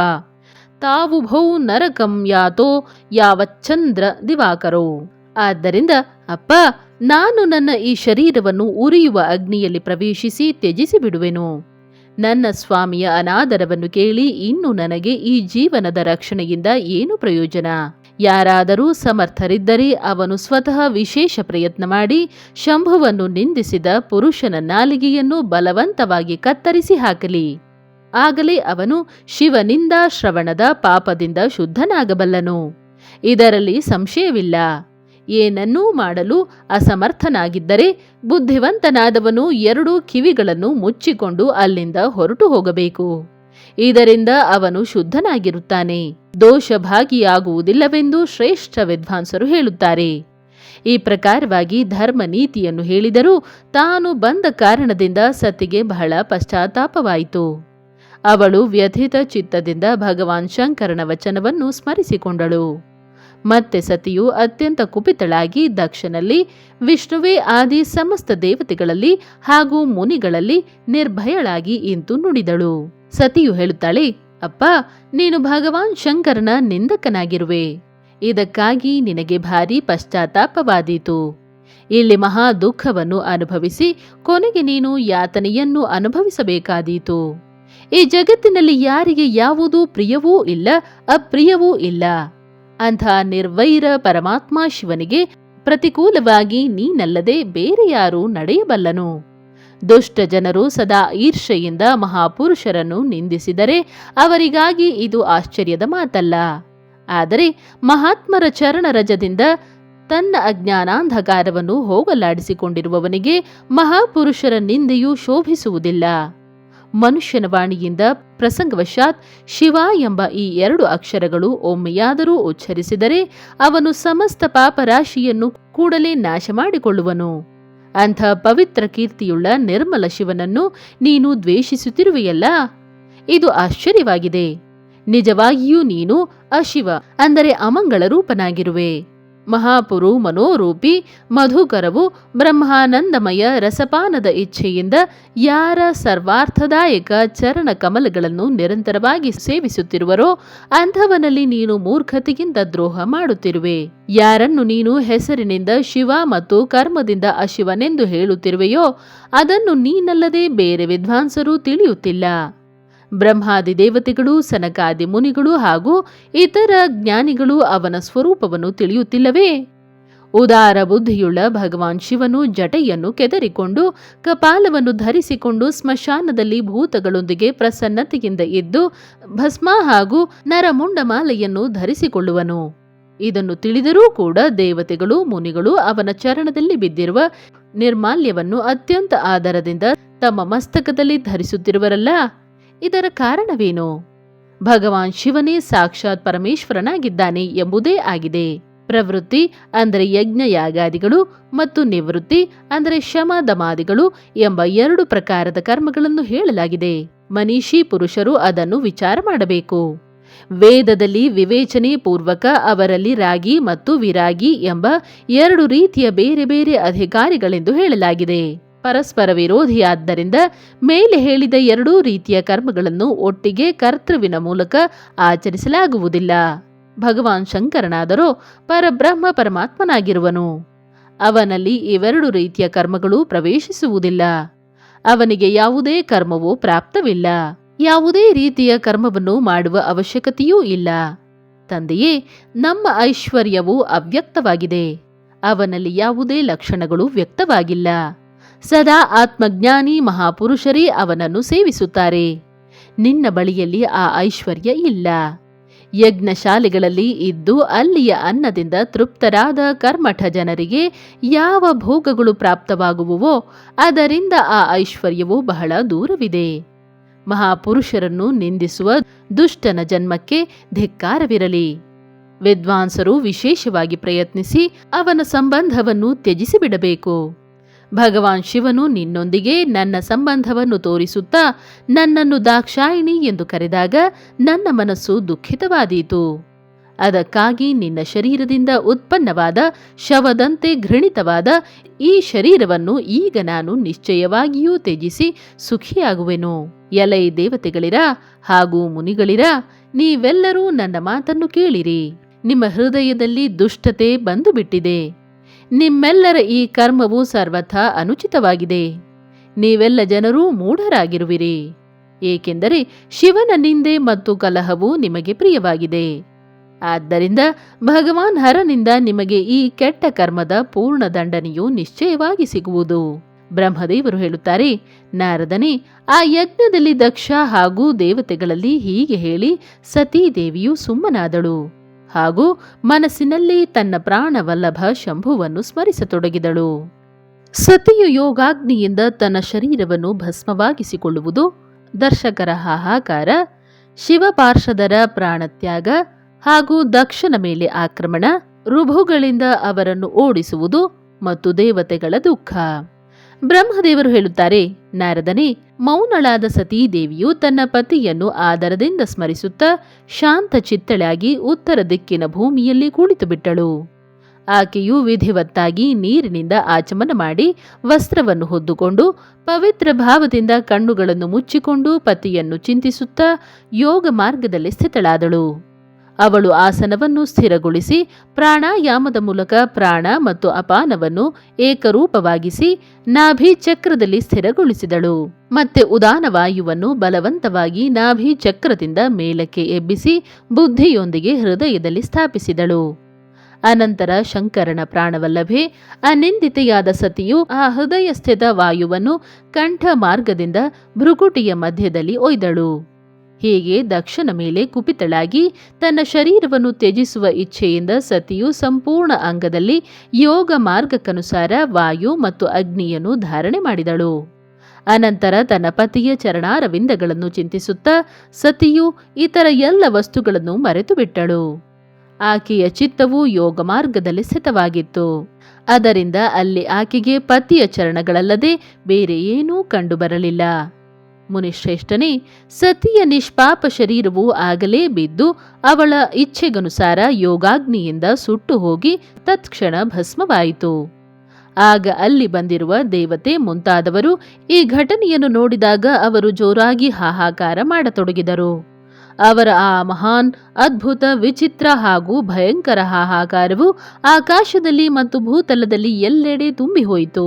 ತಾವುಭೌ ನರಕಂ ಯಾತೋ ಯಾವಚ್ಚಂದ್ರ ದಿವಾಕರೋ. ಆದ್ದರಿಂದ ಅಪ್ಪ, ನಾನು ನನ್ನ ಈ ಶರೀರವನ್ನು ಉರಿಯುವ ಅಗ್ನಿಯಲ್ಲಿ ಪ್ರವೇಶಿಸಿ ತ್ಯಜಿಸಿ ಬಿಡುವೆನು. ನನ್ನ ಸ್ವಾಮಿಯ ಅನಾದರವನ್ನು ಕೇಳಿ ಇನ್ನು ನನಗೆ ಈ ಜೀವನದ ರಕ್ಷಣೆಯಿಂದ ಏನು ಪ್ರಯೋಜನ? ಯಾರಾದರೂ ಸಮರ್ಥರಿದ್ದರೆ ಅವನು ಸ್ವತಃ ವಿಶೇಷ ಪ್ರಯತ್ನ ಮಾಡಿ ಶಂಭುವನ್ನು ನಿಂದಿಸಿದ ಪುರುಷನ ನಾಲಿಗೆಯನ್ನು ಬಲವಂತವಾಗಿ ಕತ್ತರಿಸಿ ಹಾಕಲಿ. ಆಗಲೇ ಅವನು ಶಿವನಿಂದ ಶ್ರವಣದ ಪಾಪದಿಂದ ಶುದ್ಧನಾಗಬಲ್ಲನು. ಇದರಲ್ಲಿ ಸಂಶಯವಿಲ್ಲ. ಏನನ್ನೂ ಮಾಡಲು ಅಸಮರ್ಥನಾಗಿದ್ದರೆ ಬುದ್ಧಿವಂತನಾದವನು 2 ಕಿವಿಗಳನ್ನು ಮುಚ್ಚಿಕೊಂಡು ಅಲ್ಲಿಂದ ಹೊರಟು ಹೋಗಬೇಕು. ಇದರಿಂದ ಅವನು ಶುದ್ಧನಾಗಿರುತ್ತಾನೆ, ದೋಷಭಾಗಿಯಾಗುವುದಿಲ್ಲವೆಂದು ಶ್ರೇಷ್ಠ ವಿದ್ವಾಂಸರು ಹೇಳುತ್ತಾರೆ. ಈ ಪ್ರಕಾರವಾಗಿ ಧರ್ಮ ನೀತಿಯನ್ನು ಹೇಳಿದರೂ ತಾನು ಬಂದ ಕಾರಣದಿಂದ ಸತಿಗೆ ಬಹಳ ಪಶ್ಚಾತ್ತಾಪವಾಯಿತು. ಅವಳು ವ್ಯಥಿತ ಚಿತ್ತದಿಂದ ಭಗವಾನ್ ಶಂಕರನ ವಚನವನ್ನು ಸ್ಮರಿಸಿಕೊಂಡಳು. ಮತ್ತೆ ಸತಿಯು ಅತ್ಯಂತ ಕುಪಿತಳಾಗಿ ದಕ್ಷನಲ್ಲಿ, ವಿಷ್ಣುವೇ ಆದಿ ಸಮಸ್ತ ದೇವತೆಗಳಲ್ಲಿ ಹಾಗೂ ಮುನಿಗಳಲ್ಲಿ ನಿರ್ಭಯಳಾಗಿ ಇಂತು ನುಡಿದಳು. ಸತಿಯು ಹೇಳುತ್ತಾಳೆ, ಅಪ್ಪ, ನೀನು ಭಗವಾನ್ ಶಂಕರನ ನಿಂದಕನಾಗಿರುವೆ. ಇದಕ್ಕಾಗಿ ನಿನಗೆ ಭಾರಿ ಪಶ್ಚಾತ್ತಾಪವಾದೀತು. ಇಲ್ಲಿ ಮಹಾ ದುಃಖವನ್ನು ಅನುಭವಿಸಿ ಕೊನೆಗೆ ನೀನು ಯಾತನೆಯನ್ನು ಅನುಭವಿಸಬೇಕಾದೀತು. ಈ ಜಗತ್ತಿನಲ್ಲಿ ಯಾರಿಗೆ ಯಾವುದೂ ಪ್ರಿಯವೂ ಇಲ್ಲ, ಅಪ್ರಿಯವೂ ಇಲ್ಲ. ಅಂಥ ನಿರ್ವೈರ ಪರಮಾತ್ಮ ಶಿವನಿಗೆ ಪ್ರತಿಕೂಲವಾಗಿ ನೀನಲ್ಲದೆ ಬೇರೆ ಯಾರು ನಡೆಯಬಲ್ಲನು? ದುಷ್ಟ ಜನರು ಸದಾ ಈರ್ಷೆಯಿಂದ ಮಹಾಪುರುಷರನ್ನು ನಿಂದಿಸಿದರೆ ಅವರಿಗಾಗಿ ಇದು ಆಶ್ಚರ್ಯದ ಮಾತಲ್ಲ. ಆದರೆ ಮಹಾತ್ಮರ ಚರಣರಜದಿಂದ ತನ್ನ ಅಜ್ಞಾನಾಂಧಕಾರವನ್ನು ಹೋಗಲಾಡಿಸಿಕೊಂಡಿರುವವನಿಗೆ ಮಹಾಪುರುಷರ ನಿಂದೆಯೂ ಶೋಭಿಸುವುದಿಲ್ಲ. ಮನುಷ್ಯನ ವಾಣಿಯಿಂದ ಪ್ರಸಂಗವಶಾತ್ ಶಿವ ಎಂಬ ಈ 2 ಅಕ್ಷರಗಳು ಒಮ್ಮೆಯಾದರೂ ಉಚ್ಚರಿಸಿದರೆ ಅವನು ಸಮಸ್ತ ಪಾಪರಾಶಿಯನ್ನು ಕೂಡಲೇ ನಾಶ ಮಾಡಿಕೊಳ್ಳುವನು. ಅಂಥ ಪವಿತ್ರ ಕೀರ್ತಿಯುಳ್ಳ ನಿರ್ಮಲ ಶಿವನನ್ನು ನೀನು ದ್ವೇಷಿಸುತ್ತಿರುವೆಯಲ್ಲ, ಇದು ಆಶ್ಚರ್ಯವಾಗಿದೆ. ನಿಜವಾಗಿಯೂ ನೀನು ಅಶಿವ ಅಂದರೆ ಅಮಂಗಳ ರೂಪನಾಗಿರುವೆ. ಮಹಾಪುರು ಮನೋರೂಪಿ ಮಧುಕರವು ಬ್ರಹ್ಮಾನಂದಮಯ ರಸಪಾನದ ಇಚ್ಛೆಯಿಂದ ಯಾರ ಸರ್ವಾರ್ಥದಾಯಕ ಚರಣ ಕಮಲಗಳನ್ನು ನಿರಂತರವಾಗಿ ಸೇವಿಸುತ್ತಿರುವರೋ ಅಂಥವನಲ್ಲಿ ನೀನು ಮೂರ್ಖತೆಯಿಂದ ದ್ರೋಹ ಮಾಡುತ್ತಿರುವೆ. ಯಾರನ್ನು ನೀನು ಹೆಸರಿನಿಂದ ಶಿವ ಮತ್ತು ಕರ್ಮದಿಂದ ಅಶಿವನೆಂದು ಹೇಳುತ್ತಿರುವೆಯೋ ಅದನ್ನು ನೀನಲ್ಲದೆ ಬೇರೆ ವಿದ್ವಾಂಸರು ತಿಳಿಯುತ್ತಿಲ್ಲ. ಬ್ರಹ್ಮಾದಿ ದೇವತೆಗಳು, ಸನಕಾದಿ ಮುನಿಗಳು ಹಾಗೂ ಇತರ ಜ್ಞಾನಿಗಳು ಅವನ ಸ್ವರೂಪವನ್ನು ತಿಳಿಯುತ್ತಿಲ್ಲವೇ? ಉದಾರ ಬುದ್ಧಿಯುಳ್ಳ ಭಗವಾನ್ ಶಿವನು ಜಟೆಯನ್ನು ಕೆದರಿಕೊಂಡು ಕಪಾಲವನ್ನು ಧರಿಸಿಕೊಂಡು ಸ್ಮಶಾನದಲ್ಲಿ ಭೂತಗಳೊಂದಿಗೆ ಪ್ರಸನ್ನತೆಯಿಂದ ಇದ್ದು ಭಸ್ಮ ಹಾಗೂ ನರಮುಂಡಮಾಲೆಯನ್ನು ಧರಿಸಿಕೊಳ್ಳುವನು. ಇದನ್ನು ತಿಳಿದರೂ ಕೂಡ ದೇವತೆಗಳು ಮುನಿಗಳು ಅವನ ಚರಣದಲ್ಲಿ ಬಿದ್ದಿರುವ ನಿರ್ಮಾಲ್ಯವನ್ನು ಅತ್ಯಂತ ಆದರದಿಂದ ತಮ್ಮ ಮಸ್ತಕದಲ್ಲಿ ಧರಿಸುತ್ತಿರುವರಲ್ಲ, ಇದರ ಕಾರಣವೇನು? ಭಗವಾನ್ ಶಿವನೇ ಸಾಕ್ಷಾತ್ ಪರಮೇಶ್ವರನಾಗಿದ್ದಾನೆ ಎಂಬುದೇ ಆಗಿದೆ. ಪ್ರವೃತ್ತಿ ಅಂದರೆ ಯಜ್ಞ ಯಾಗಾದಿಗಳು ಮತ್ತು ನಿವೃತ್ತಿ ಅಂದರೆ ಶಮ ದಮಾದಿಗಳು ಎಂಬ 2 ಪ್ರಕಾರದ ಕರ್ಮಗಳನ್ನು ಹೇಳಲಾಗಿದೆ. ಮನೀಷಿ ಪುರುಷರು ಅದನ್ನು ವಿಚಾರ ಮಾಡಬೇಕು. ವೇದದಲ್ಲಿ ವಿವೇಚನೆ ಪೂರ್ವಕ ಅವರಲ್ಲಿ ರಾಗಿ ಮತ್ತು ವಿರಾಗಿ ಎಂಬ 2 ರೀತಿಯ ಬೇರೆ ಬೇರೆ ಅಧಿಕಾರಿಗಳೆಂದು ಹೇಳಲಾಗಿದೆ. ಪರಸ್ಪರ ವಿರೋಧಿಯಾದ್ದರಿಂದ ಮೇಲೆ ಹೇಳಿದ 2 ರೀತಿಯ ಕರ್ಮಗಳನ್ನು ಒಟ್ಟಿಗೆ ಕರ್ತೃವಿನ ಮೂಲಕ ಆಚರಿಸಲಾಗುವುದಿಲ್ಲ. ಭಗವಾನ್ ಶಂಕರನಾದರೋ ಪರಬ್ರಹ್ಮ ಪರಮಾತ್ಮನಾಗಿರುವನು. ಅವನಲ್ಲಿ ಇವೆರಡು ರೀತಿಯ ಕರ್ಮಗಳು ಪ್ರವೇಶಿಸುವುದಿಲ್ಲ. ಅವನಿಗೆ ಯಾವುದೇ ಕರ್ಮವೂ ಪ್ರಾಪ್ತವಿಲ್ಲ. ಯಾವುದೇ ರೀತಿಯ ಕರ್ಮವನ್ನು ಮಾಡುವ ಅವಶ್ಯಕತೆಯೂ ಇಲ್ಲ. ತಂದೆಯೇ, ನಮ್ಮ ಐಶ್ವರ್ಯವು ಅವ್ಯಕ್ತವಾಗಿದೆ. ಅವನಲ್ಲಿ ಯಾವುದೇ ಲಕ್ಷಣಗಳು ವ್ಯಕ್ತವಾಗಿಲ್ಲ. ಸದಾ ಆತ್ಮಜ್ಞಾನಿ ಮಹಾಪುರುಷರೇ ಅವನನ್ನು ಸೇವಿಸುತ್ತಾರೆ. ನಿನ್ನ ಬಳಿಯಲ್ಲಿ ಆ ಐಶ್ವರ್ಯ ಇಲ್ಲ. ಯಜ್ಞಶಾಲೆಗಳಲ್ಲಿ ಇದ್ದು ಅಲ್ಲಿಯ ಅನ್ನದಿಂದ ತೃಪ್ತರಾದ ಕರ್ಮಠ ಜನರಿಗೆ ಯಾವ ಭೋಗಗಳು ಪ್ರಾಪ್ತವಾಗುವುವೋ ಅದರಿಂದ ಆ ಐಶ್ವರ್ಯವು ಬಹಳ ದೂರವಿದೆ. ಮಹಾಪುರುಷರನ್ನು ನಿಂದಿಸುವ ದುಷ್ಟನ ಜನ್ಮಕ್ಕೆ ಧಿಕ್ಕಾರವಿರಲಿ. ವಿದ್ವಾಂಸರು ವಿಶೇಷವಾಗಿ ಪ್ರಯತ್ನಿಸಿ ಅವನ ಸಂಬಂಧವನ್ನು ತ್ಯಜಿಸಿಬಿಡಬೇಕು. ಭಗವಾನ್ ಶಿವನು ನಿನ್ನೊಂದಿಗೆ ನನ್ನ ಸಂಬಂಧವನ್ನು ತೋರಿಸುತ್ತಾ ನನ್ನನ್ನು ದಾಕ್ಷಾಯಿಣಿ ಎಂದು ಕರೆದಾಗ ನನ್ನ ಮನಸ್ಸು ದುಃಖಿತವಾದೀತು. ಅದಕ್ಕಾಗಿ ನಿನ್ನ ಶರೀರದಿಂದ ಉತ್ಪನ್ನವಾದ ಶವದಂತೆ ಘೃಣಿತವಾದ ಈ ಶರೀರವನ್ನು ಈಗ ನಾನು ನಿಶ್ಚಯವಾಗಿಯೂ ತ್ಯಜಿಸಿ ಸುಖಿಯಾಗುವೆನು. ಎಲೈ ದೇವತೆಗಳಿರ ಹಾಗೂ ಮುನಿಗಳಿರ, ನೀವೆಲ್ಲರೂ ನನ್ನ ಮಾತನ್ನು ಕೇಳಿರಿ. ನಿಮ್ಮ ಹೃದಯದಲ್ಲಿ ದುಷ್ಟತೆ ಬಂದು ಬಿಟ್ಟಿದೆ. ನಿಮ್ಮೆಲ್ಲರ ಈ ಕರ್ಮವು ಸರ್ವಥಾ ಅನುಚಿತವಾಗಿದೆ. ನೀವೆಲ್ಲ ಜನರೂ ಮೂಢರಾಗಿರುವಿರಿ. ಏಕೆಂದರೆ ಶಿವನ ನಿಂದೆ ಮತ್ತು ಕಲಹವು ನಿಮಗೆ ಪ್ರಿಯವಾಗಿದೆ. ಆದ್ದರಿಂದ ಭಗವಾನ್ ಹರನಿಂದ ನಿಮಗೆ ಈ ಕೆಟ್ಟ ಕರ್ಮದ ಪೂರ್ಣ ದಂಡನೆಯು ನಿಶ್ಚಯವಾಗಿ ಸಿಗುವುದು. ಬ್ರಹ್ಮದೇವರು ಹೇಳುತ್ತಾರೆ, ನಾರದನೇ, ಆ ಯಜ್ಞದಲ್ಲಿ ದಕ್ಷ ಹಾಗೂ ದೇವತೆಗಳಲ್ಲಿ ಹೀಗೆ ಹೇಳಿ ಸತೀದೇವಿಯು ಸುಮ್ಮನಾದಳು ಹಾಗೂ ಮನಸ್ಸಿನಲ್ಲಿ ತನ್ನ ಪ್ರಾಣವಲ್ಲಭ ಶಂಭುವನ್ನು ಸ್ಮರಿಸತೊಡಗಿದಳು. ಸತಿಯು ಯೋಗಾಗ್ನಿಯಿಂದ ತನ್ನ ಶರೀರವನ್ನು ಭಸ್ಮವಾಗಿಸಿಕೊಳ್ಳುವುದು, ದರ್ಶಕರ ಹಾಹಾಕಾರ, ಶಿವಪಾರ್ಷದರ ಪ್ರಾಣತ್ಯಾಗ ಹಾಗೂ ದಕ್ಷನ ಮೇಲೆ ಆಕ್ರಮಣ, ಋಭುಗಳಿಂದ ಅವರನ್ನು ಓಡಿಸುವುದು ಮತ್ತು ದೇವತೆಗಳ ದುಃಖ. ಬ್ರಹ್ಮದೇವರು ಹೇಳುತ್ತಾರೆ, ನಾರದನೇ, ಮೌನಳಾದ ಸತೀದೇವಿಯು ತನ್ನ ಪತಿಯನ್ನು ಆದರದಿಂದ ಸ್ಮರಿಸುತ್ತಾ ಶಾಂತ ಚಿತ್ತಳಾಗಿ ಉತ್ತರ ದಿಕ್ಕಿನ ಭೂಮಿಯಲ್ಲಿ ಕುಳಿತು ಬಿಟ್ಟಳು. ಆಕೆಯು ವಿಧಿವತ್ತಾಗಿ ನೀರಿನಿಂದ ಆಚಮನ ಮಾಡಿ ವಸ್ತ್ರವನ್ನು ಹೊದ್ದುಕೊಂಡು ಪವಿತ್ರ ಭಾವದಿಂದ ಕಣ್ಣುಗಳನ್ನು ಮುಚ್ಚಿಕೊಂಡು ಪತಿಯನ್ನು ಚಿಂತಿಸುತ್ತಾ ಯೋಗ ಮಾರ್ಗದಲ್ಲಿ ಸ್ಥಿತಳಾದಳು. ಅವಳು ಆಸನವನ್ನು ಸ್ಥಿರಗೊಳಿಸಿ ಪ್ರಾಣಾಯಾಮದ ಮೂಲಕ ಪ್ರಾಣ ಮತ್ತು ಅಪಾನವನ್ನು ಏಕರೂಪವಾಗಿಸಿ ನಾಭಿ ಚಕ್ರದಲ್ಲಿ ಸ್ಥಿರಗೊಳಿಸಿದಳು. ಮತ್ತೆ ಉದಾನ ವಾಯುವನ್ನು ಬಲವಂತವಾಗಿ ನಾಭಿ ಚಕ್ರದಿಂದ ಮೇಲಕ್ಕೆ ಎಬ್ಬಿಸಿ ಬುದ್ಧಿಯೊಂದಿಗೆ ಹೃದಯದಲ್ಲಿ ಸ್ಥಾಪಿಸಿದಳು. ಅನಂತರ ಶಂಕರನ ಪ್ರಾಣವಲ್ಲಭೆ ಅನಿಂದಿತೆಯಾದ ಸತಿಯು ಆ ಹೃದಯಸ್ಥಿತ ವಾಯುವನ್ನು ಕಂಠ ಮಾರ್ಗದಿಂದ ಭೃಕುಟಿಯ ಮಧ್ಯದಲ್ಲಿ ಒಯ್ದಳು. ಹೀಗೆ ದಕ್ಷನ ಮೇಲೆ ಕುಪಿತಳಾಗಿ ತನ್ನ ಶರೀರವನ್ನು ತ್ಯಜಿಸುವ ಇಚ್ಛೆಯಿಂದ ಸತಿಯು ಸಂಪೂರ್ಣ ಅಂಗದಲ್ಲಿ ಯೋಗ ಮಾರ್ಗಕ್ಕನುಸಾರ ವಾಯು ಮತ್ತು ಅಗ್ನಿಯನ್ನು ಧಾರಣೆ ಮಾಡಿದಳು. ಅನಂತರ ತನ್ನ ಪತಿಯ ಚರಣಾರವಿಂದಗಳನ್ನು ಚಿಂತಿಸುತ್ತಾ ಸತಿಯು ಇತರ ಎಲ್ಲ ವಸ್ತುಗಳನ್ನು ಮರೆತು ಬಿಟ್ಟಳು. ಆಕೆಯ ಚಿತ್ತವು ಯೋಗ ಮಾರ್ಗದಲ್ಲಿ ಸ್ಥಿತವಾಗಿತ್ತು. ಅದರಿಂದ ಅಲ್ಲಿ ಆಕೆಗೆ ಪತಿಯ ಚರಣಗಳಲ್ಲದೆ ಬೇರೆ ಏನೂ ಕಂಡುಬರಲಿಲ್ಲ. ಮುನಿಶ್ರೇಷ್ಠನೇ, ಸತಿಯ ನಿಷ್ಪಾಪ ಶರೀರವು ಆಗಲೇ ಬಿದ್ದು ಅವಳ ಇಚ್ಛೆಗನುಸಾರ ಯೋಗಾಗ್ನಿಯಿಂದ ಸುಟ್ಟು ಹೋಗಿ ತತ್ಕ್ಷಣ ಭಸ್ಮವಾಯಿತು. ಆಗ ಅಲ್ಲಿ ಬಂದಿರುವ ದೇವತೆ ಮುಂತಾದವರು ಈ ಘಟನೆಯನ್ನು ನೋಡಿದಾಗ ಅವರು ಜೋರಾಗಿ ಹಾಹಾಕಾರ ಮಾಡತೊಡಗಿದರು. ಅವರ ಆ ಮಹಾನ್, ಅದ್ಭುತ, ವಿಚಿತ್ರ ಹಾಗೂ ಭಯಂಕರ ಹಾಹಾಕಾರವು ಆಕಾಶದಲ್ಲಿ ಮತ್ತು ಭೂತಲದಲ್ಲಿ ಎಲ್ಲೆಡೆ ತುಂಬಿ ಹೋಯಿತು.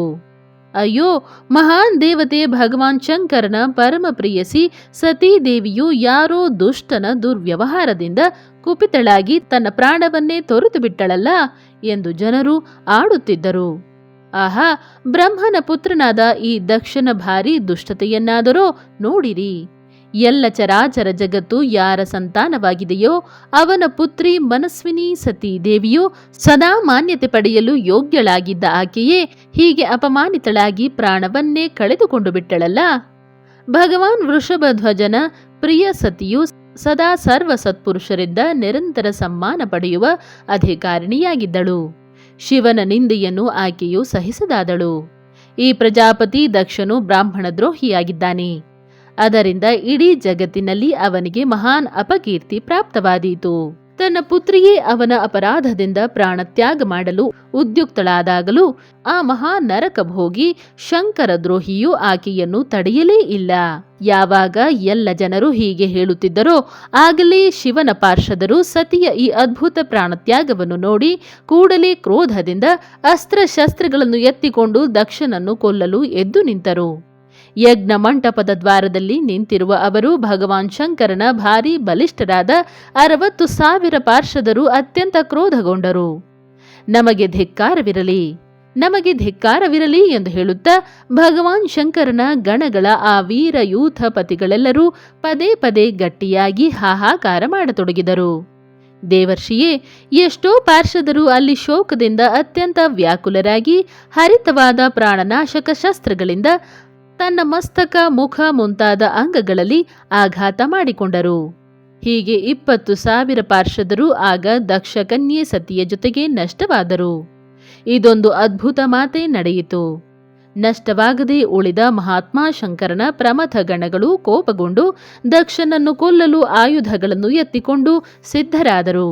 ಅಯ್ಯೋ, ಮಹಾನ್ ದೇವತೆ ಭಗವಾನ್ ಶಂಕರನ ಪರಮ ಪ್ರಿಯಸಿ ಸತೀದೇವಿಯು ಯಾರೋ ದುಷ್ಟನ ದುರ್ವ್ಯವಹಾರದಿಂದ ಕುಪಿತಳಾಗಿ ತನ್ನ ಪ್ರಾಣವನ್ನೇ ತೊರೆದು ಬಿಟ್ಟಳಲ್ಲ ಎಂದು ಜನರು ಆಡುತ್ತಿದ್ದರು. ಆಹಾ, ಬ್ರಹ್ಮನ ಪುತ್ರನಾದ ಈ ದಕ್ಷನ ಭಾರಿ ದುಷ್ಟತೆಯನ್ನಾದರೋ ನೋಡಿರಿ. ಎಲ್ಲ ಚರಾಚರ ಜಗತ್ತು ಯಾರ ಸಂತಾನವಾಗಿದೆಯೋ ಅವನ ಪುತ್ರಿ ಮನಸ್ವಿನಿ ಸತೀ ದೇವಿಯು ಸದಾ ಮಾನ್ಯತೆ ಪಡೆಯಲು ಯೋಗ್ಯಳಾಗಿದ್ದ ಆಕೆಯೇ ಹೀಗೆ ಅಪಮಾನಿತಳಾಗಿ ಪ್ರಾಣವನ್ನೇ ಕಳೆದುಕೊಂಡು ಬಿಟ್ಟಳಲ್ಲ. ಭಗವಾನ್ ವೃಷಭಧ್ವಜನ ಪ್ರಿಯ ಸತಿಯು ಸದಾ ಸರ್ವ ಸತ್ಪುರುಷರಿಂದ ನಿರಂತರ ಸಮ್ಮಾನ ಪಡೆಯುವ ಅಧಿಕಾರಿಣಿಯಾಗಿದ್ದಳು. ಶಿವನ ನಿಂದೆಯನ್ನು ಆಕೆಯು ಸಹಿಸದಾದಳು. ಈ ಪ್ರಜಾಪತಿ ದಕ್ಷನು ಬ್ರಾಹ್ಮಣ ದ್ರೋಹಿಯಾಗಿದ್ದಾನೆ. ಅದರಿಂದ ಇಡೀ ಜಗತ್ತಿನಲ್ಲಿ ಅವನಿಗೆ ಮಹಾನ್ ಅಪಕೀರ್ತಿ ಪ್ರಾಪ್ತವಾದೀತು. ತನ್ನ ಪುತ್ರಿಯೇ ಅವನ ಅಪರಾಧದಿಂದ ಪ್ರಾಣತ್ಯಾಗ ಮಾಡಲು ಉದ್ಯುಕ್ತಳಾದಾಗಲೂ ಆ ಮಹಾ ನರಕಭೋಗಿ ಶಂಕರ ದ್ರೋಹಿಯು ಆಕೆಯನ್ನು ತಡೆಯಲೇ ಇಲ್ಲ. ಯಾವಾಗ ಎಲ್ಲ ಜನರು ಹೀಗೆ ಹೇಳುತ್ತಿದ್ದರೋ ಆಗಲೇ ಶಿವನ ಪಾರ್ಷದರು ಸತಿಯ ಈ ಅದ್ಭುತ ಪ್ರಾಣತ್ಯಾಗವನ್ನು ನೋಡಿ ಕೂಡಲೇ ಕ್ರೋಧದಿಂದ ಅಸ್ತ್ರಶಸ್ತ್ರಗಳನ್ನು ಎತ್ತಿಕೊಂಡು ದಕ್ಷನನ್ನು ಕೊಲ್ಲಲು ಎದ್ದು ನಿಂತರು. ಯಜ್ಞ ಮಂಟಪದ ದ್ವಾರದಲ್ಲಿ ನಿಂತಿರುವ ಅವರು ಭಗವಾನ್ ಶಂಕರನ ಭಾರೀ ಬಲಿಷ್ಠರಾದ 60,000 ಪಾರ್ಷದರು ಅತ್ಯಂತ ಕ್ರೋಧಗೊಂಡರು. ನಮಗೆ ಧಿಕ್ಕಾರವಿರಲಿ, ನಮಗೆ ಧಿಕ್ಕಾರವಿರಲಿ ಎಂದು ಹೇಳುತ್ತಾ ಭಗವಾನ್ ಶಂಕರನ ಗಣಗಳ ಆ ವೀರ ಯೂಥಪತಿಗಳೆಲ್ಲರೂ ಪದೇ ಪದೇ ಗಟ್ಟಿಯಾಗಿ ಹಾಹಾಕಾರ ಮಾಡತೊಡಗಿದರು. ದೇವರ್ಷಿಯೇ, ಎಷ್ಟೋ ಪಾರ್ಷದರು ಅಲ್ಲಿ ಶೋಕದಿಂದ ಅತ್ಯಂತ ವ್ಯಾಕುಲರಾಗಿ ಹರಿತವಾದ ಪ್ರಾಣನಾಶಕ ಶಸ್ತ್ರಗಳಿಂದ ತನ್ನ ಮಸ್ತಕ, ಮುಖ ಮುಂತಾದ ಅಂಗಗಳಲ್ಲಿ ಆಘಾತ ಮಾಡಿಕೊಂಡರು. ಹೀಗೆ 20,000 ಪಾರ್ಷದರು ಆಗ ದಕ್ಷ ಕನ್ಯೆ ಸತಿಯ ಜೊತೆಗೆ ನಷ್ಟವಾದರು. ಇದೊಂದು ಅದ್ಭುತ ಮಾತೆ ನಡೆಯಿತು. ನಷ್ಟವಾಗದೆ ಉಳಿದ ಮಹಾತ್ಮ ಶಂಕರನ ಪ್ರಮಥ ಗಣಗಳು ಕೋಪಗೊಂಡು ದಕ್ಷನನ್ನು ಕೊಲ್ಲಲು ಆಯುಧಗಳನ್ನು ಎತ್ತಿಕೊಂಡು ಸಿದ್ಧರಾದರು.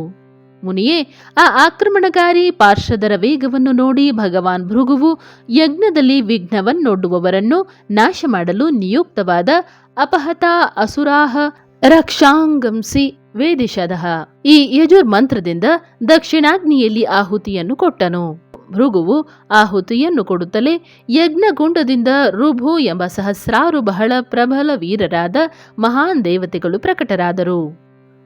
ಮುನಿಯೇ, ಆ ಆಕ್ರಮಣಕಾರಿ ಪಾರ್ಷದರ ವೇಗವನ್ನು ನೋಡಿ ಭಗವಾನ್ ಭೃಗುವು ಯಜ್ಞದಲ್ಲಿ ವಿಘ್ನವನ್ನೊಡ್ಡುವವರನ್ನು ನಾಶ ಮಾಡಲು ನಿಯುಕ್ತವಾದ ಅಪಹತ ಅಸುರಾಹ ರಕ್ಷಾಂಗಂಸಿ ವೇದಿಷದಃ ಈ ಯಜುರ್ ಮಂತ್ರದಿಂದ ದಕ್ಷಿಣಾಗ್ನಿಯಲ್ಲಿ ಆಹುತಿಯನ್ನು ಕೊಟ್ಟನು. ಭೃಗುವು ಆಹುತಿಯನ್ನು ಕೊಡುತ್ತಲೇ ಯಜ್ಞಗುಂಡದಿಂದ ರುಭು ಎಂಬ ಸಹಸ್ರಾರು ಬಹಳ ಪ್ರಬಲ ವೀರರಾದ ಮಹಾನ್ ದೇವತೆಗಳು ಪ್ರಕಟರಾದರು.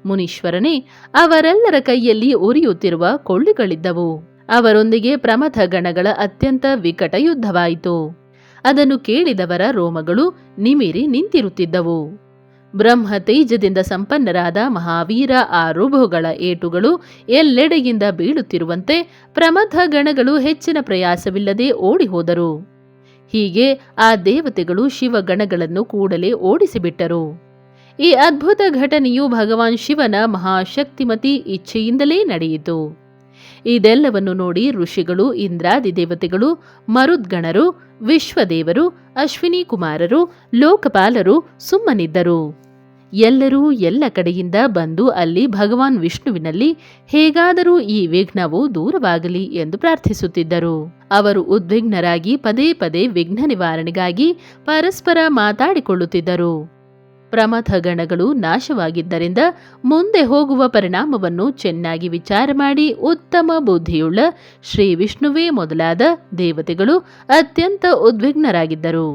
ಮುನೀಶ್ವರನೇ, ಅವರೆಲ್ಲರ ಕೈಯಲ್ಲಿ ಉರಿಯುತ್ತಿರುವ ಕೊಳ್ಳಿಗಳಿದ್ದವು. ಅವರೊಂದಿಗೆ ಪ್ರಮಥ ಗಣಗಳ ಅತ್ಯಂತ ವಿಕಟ ಯುದ್ಧವಾಯಿತು. ಅದನ್ನು ಕೇಳಿದವರ ರೋಮಗಳು ನಿಮಿರಿ ನಿಂತಿರುತ್ತಿದ್ದವು. ಬ್ರಹ್ಮ ತೇಜದಿಂದ ಸಂಪನ್ನರಾದ ಮಹಾವೀರ ಆ ರುಭುಗಳ ಏಟುಗಳು ಎಲ್ಲೆಡೆಯಿಂದ ಬೀಳುತ್ತಿರುವಂತೆ ಪ್ರಮಥ ಗಣಗಳು ಹೆಚ್ಚಿನ ಪ್ರಯಾಸವಿಲ್ಲದೆ ಓಡಿ ಹೋದರು. ಹೀಗೆ ಆ ದೇವತೆಗಳು ಶಿವಗಣಗಳನ್ನು ಕೂಡಲೇ ಓಡಿಸಿಬಿಟ್ಟರು. ಈ ಅದ್ಭುತ ಘಟನೆಯು ಭಗವಾನ್ ಶಿವನ ಮಹಾಶಕ್ತಿಮತಿ ಇಚ್ಛೆಯಿಂದಲೇ ನಡೆಯಿತು. ಇದೆಲ್ಲವನ್ನು ನೋಡಿ ಋಷಿಗಳು, ಇಂದ್ರಾದಿ ದೇವತೆಗಳು, ಮರುದ್ಗಣರು, ವಿಶ್ವದೇವರು, ಅಶ್ವಿನಿ ಕುಮಾರರು, ಲೋಕಪಾಲರು ಸುಮ್ಮನಿದ್ದರು. ಎಲ್ಲರೂ ಎಲ್ಲ ಕಡೆಯಿಂದ ಬಂದು ಅಲ್ಲಿ ಭಗವಾನ್ ವಿಷ್ಣುವಿನಲ್ಲಿ ಹೇಗಾದರೂ ಈ ವಿಘ್ನವು ದೂರವಾಗಲಿ ಎಂದು ಪ್ರಾರ್ಥಿಸುತ್ತಿದ್ದರು. ಅವರು ಉದ್ವಿಗ್ನರಾಗಿ ಪದೇ ಪದೇ ವಿಘ್ನ ನಿವಾರಣೆಗಾಗಿ ಪರಸ್ಪರ ಮಾತಾಡಿಕೊಳ್ಳುತ್ತಿದ್ದರು. ಪ್ರಮಥ ಗಣಗಳು ನಾಶವಾಗಿದ್ದರಿಂದ ಮುಂದೆ ಹೋಗುವ ಪರಿಣಾಮವನ್ನು ಚೆನ್ನಾಗಿ ವಿಚಾರ ಮಾಡಿ ಉತ್ತಮ ಬುದ್ಧಿಯುಳ್ಳ ಶ್ರೀ ವಿಷ್ಣುವೇ ಮೊದಲಾದ ದೇವತೆಗಳು ಅತ್ಯಂತ ಉದ್ವಿಗ್ನರಾಗಿದ್ದರು.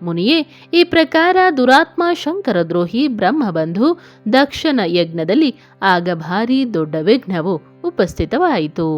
ಮುನಿಯೇ, ಈ ಪ್ರಕಾರ ದುರಾತ್ಮ ಶಂಕರ ದ್ರೋಹಿ ಬ್ರಹ್ಮಬಂಧು ದಕ್ಷನ ಯಜ್ಞದಲ್ಲಿ ಆಗ ಭಾರೀ ದೊಡ್ಡ ವಿಘ್ನವು ಉಪಸ್ಥಿತವಾಯಿತು.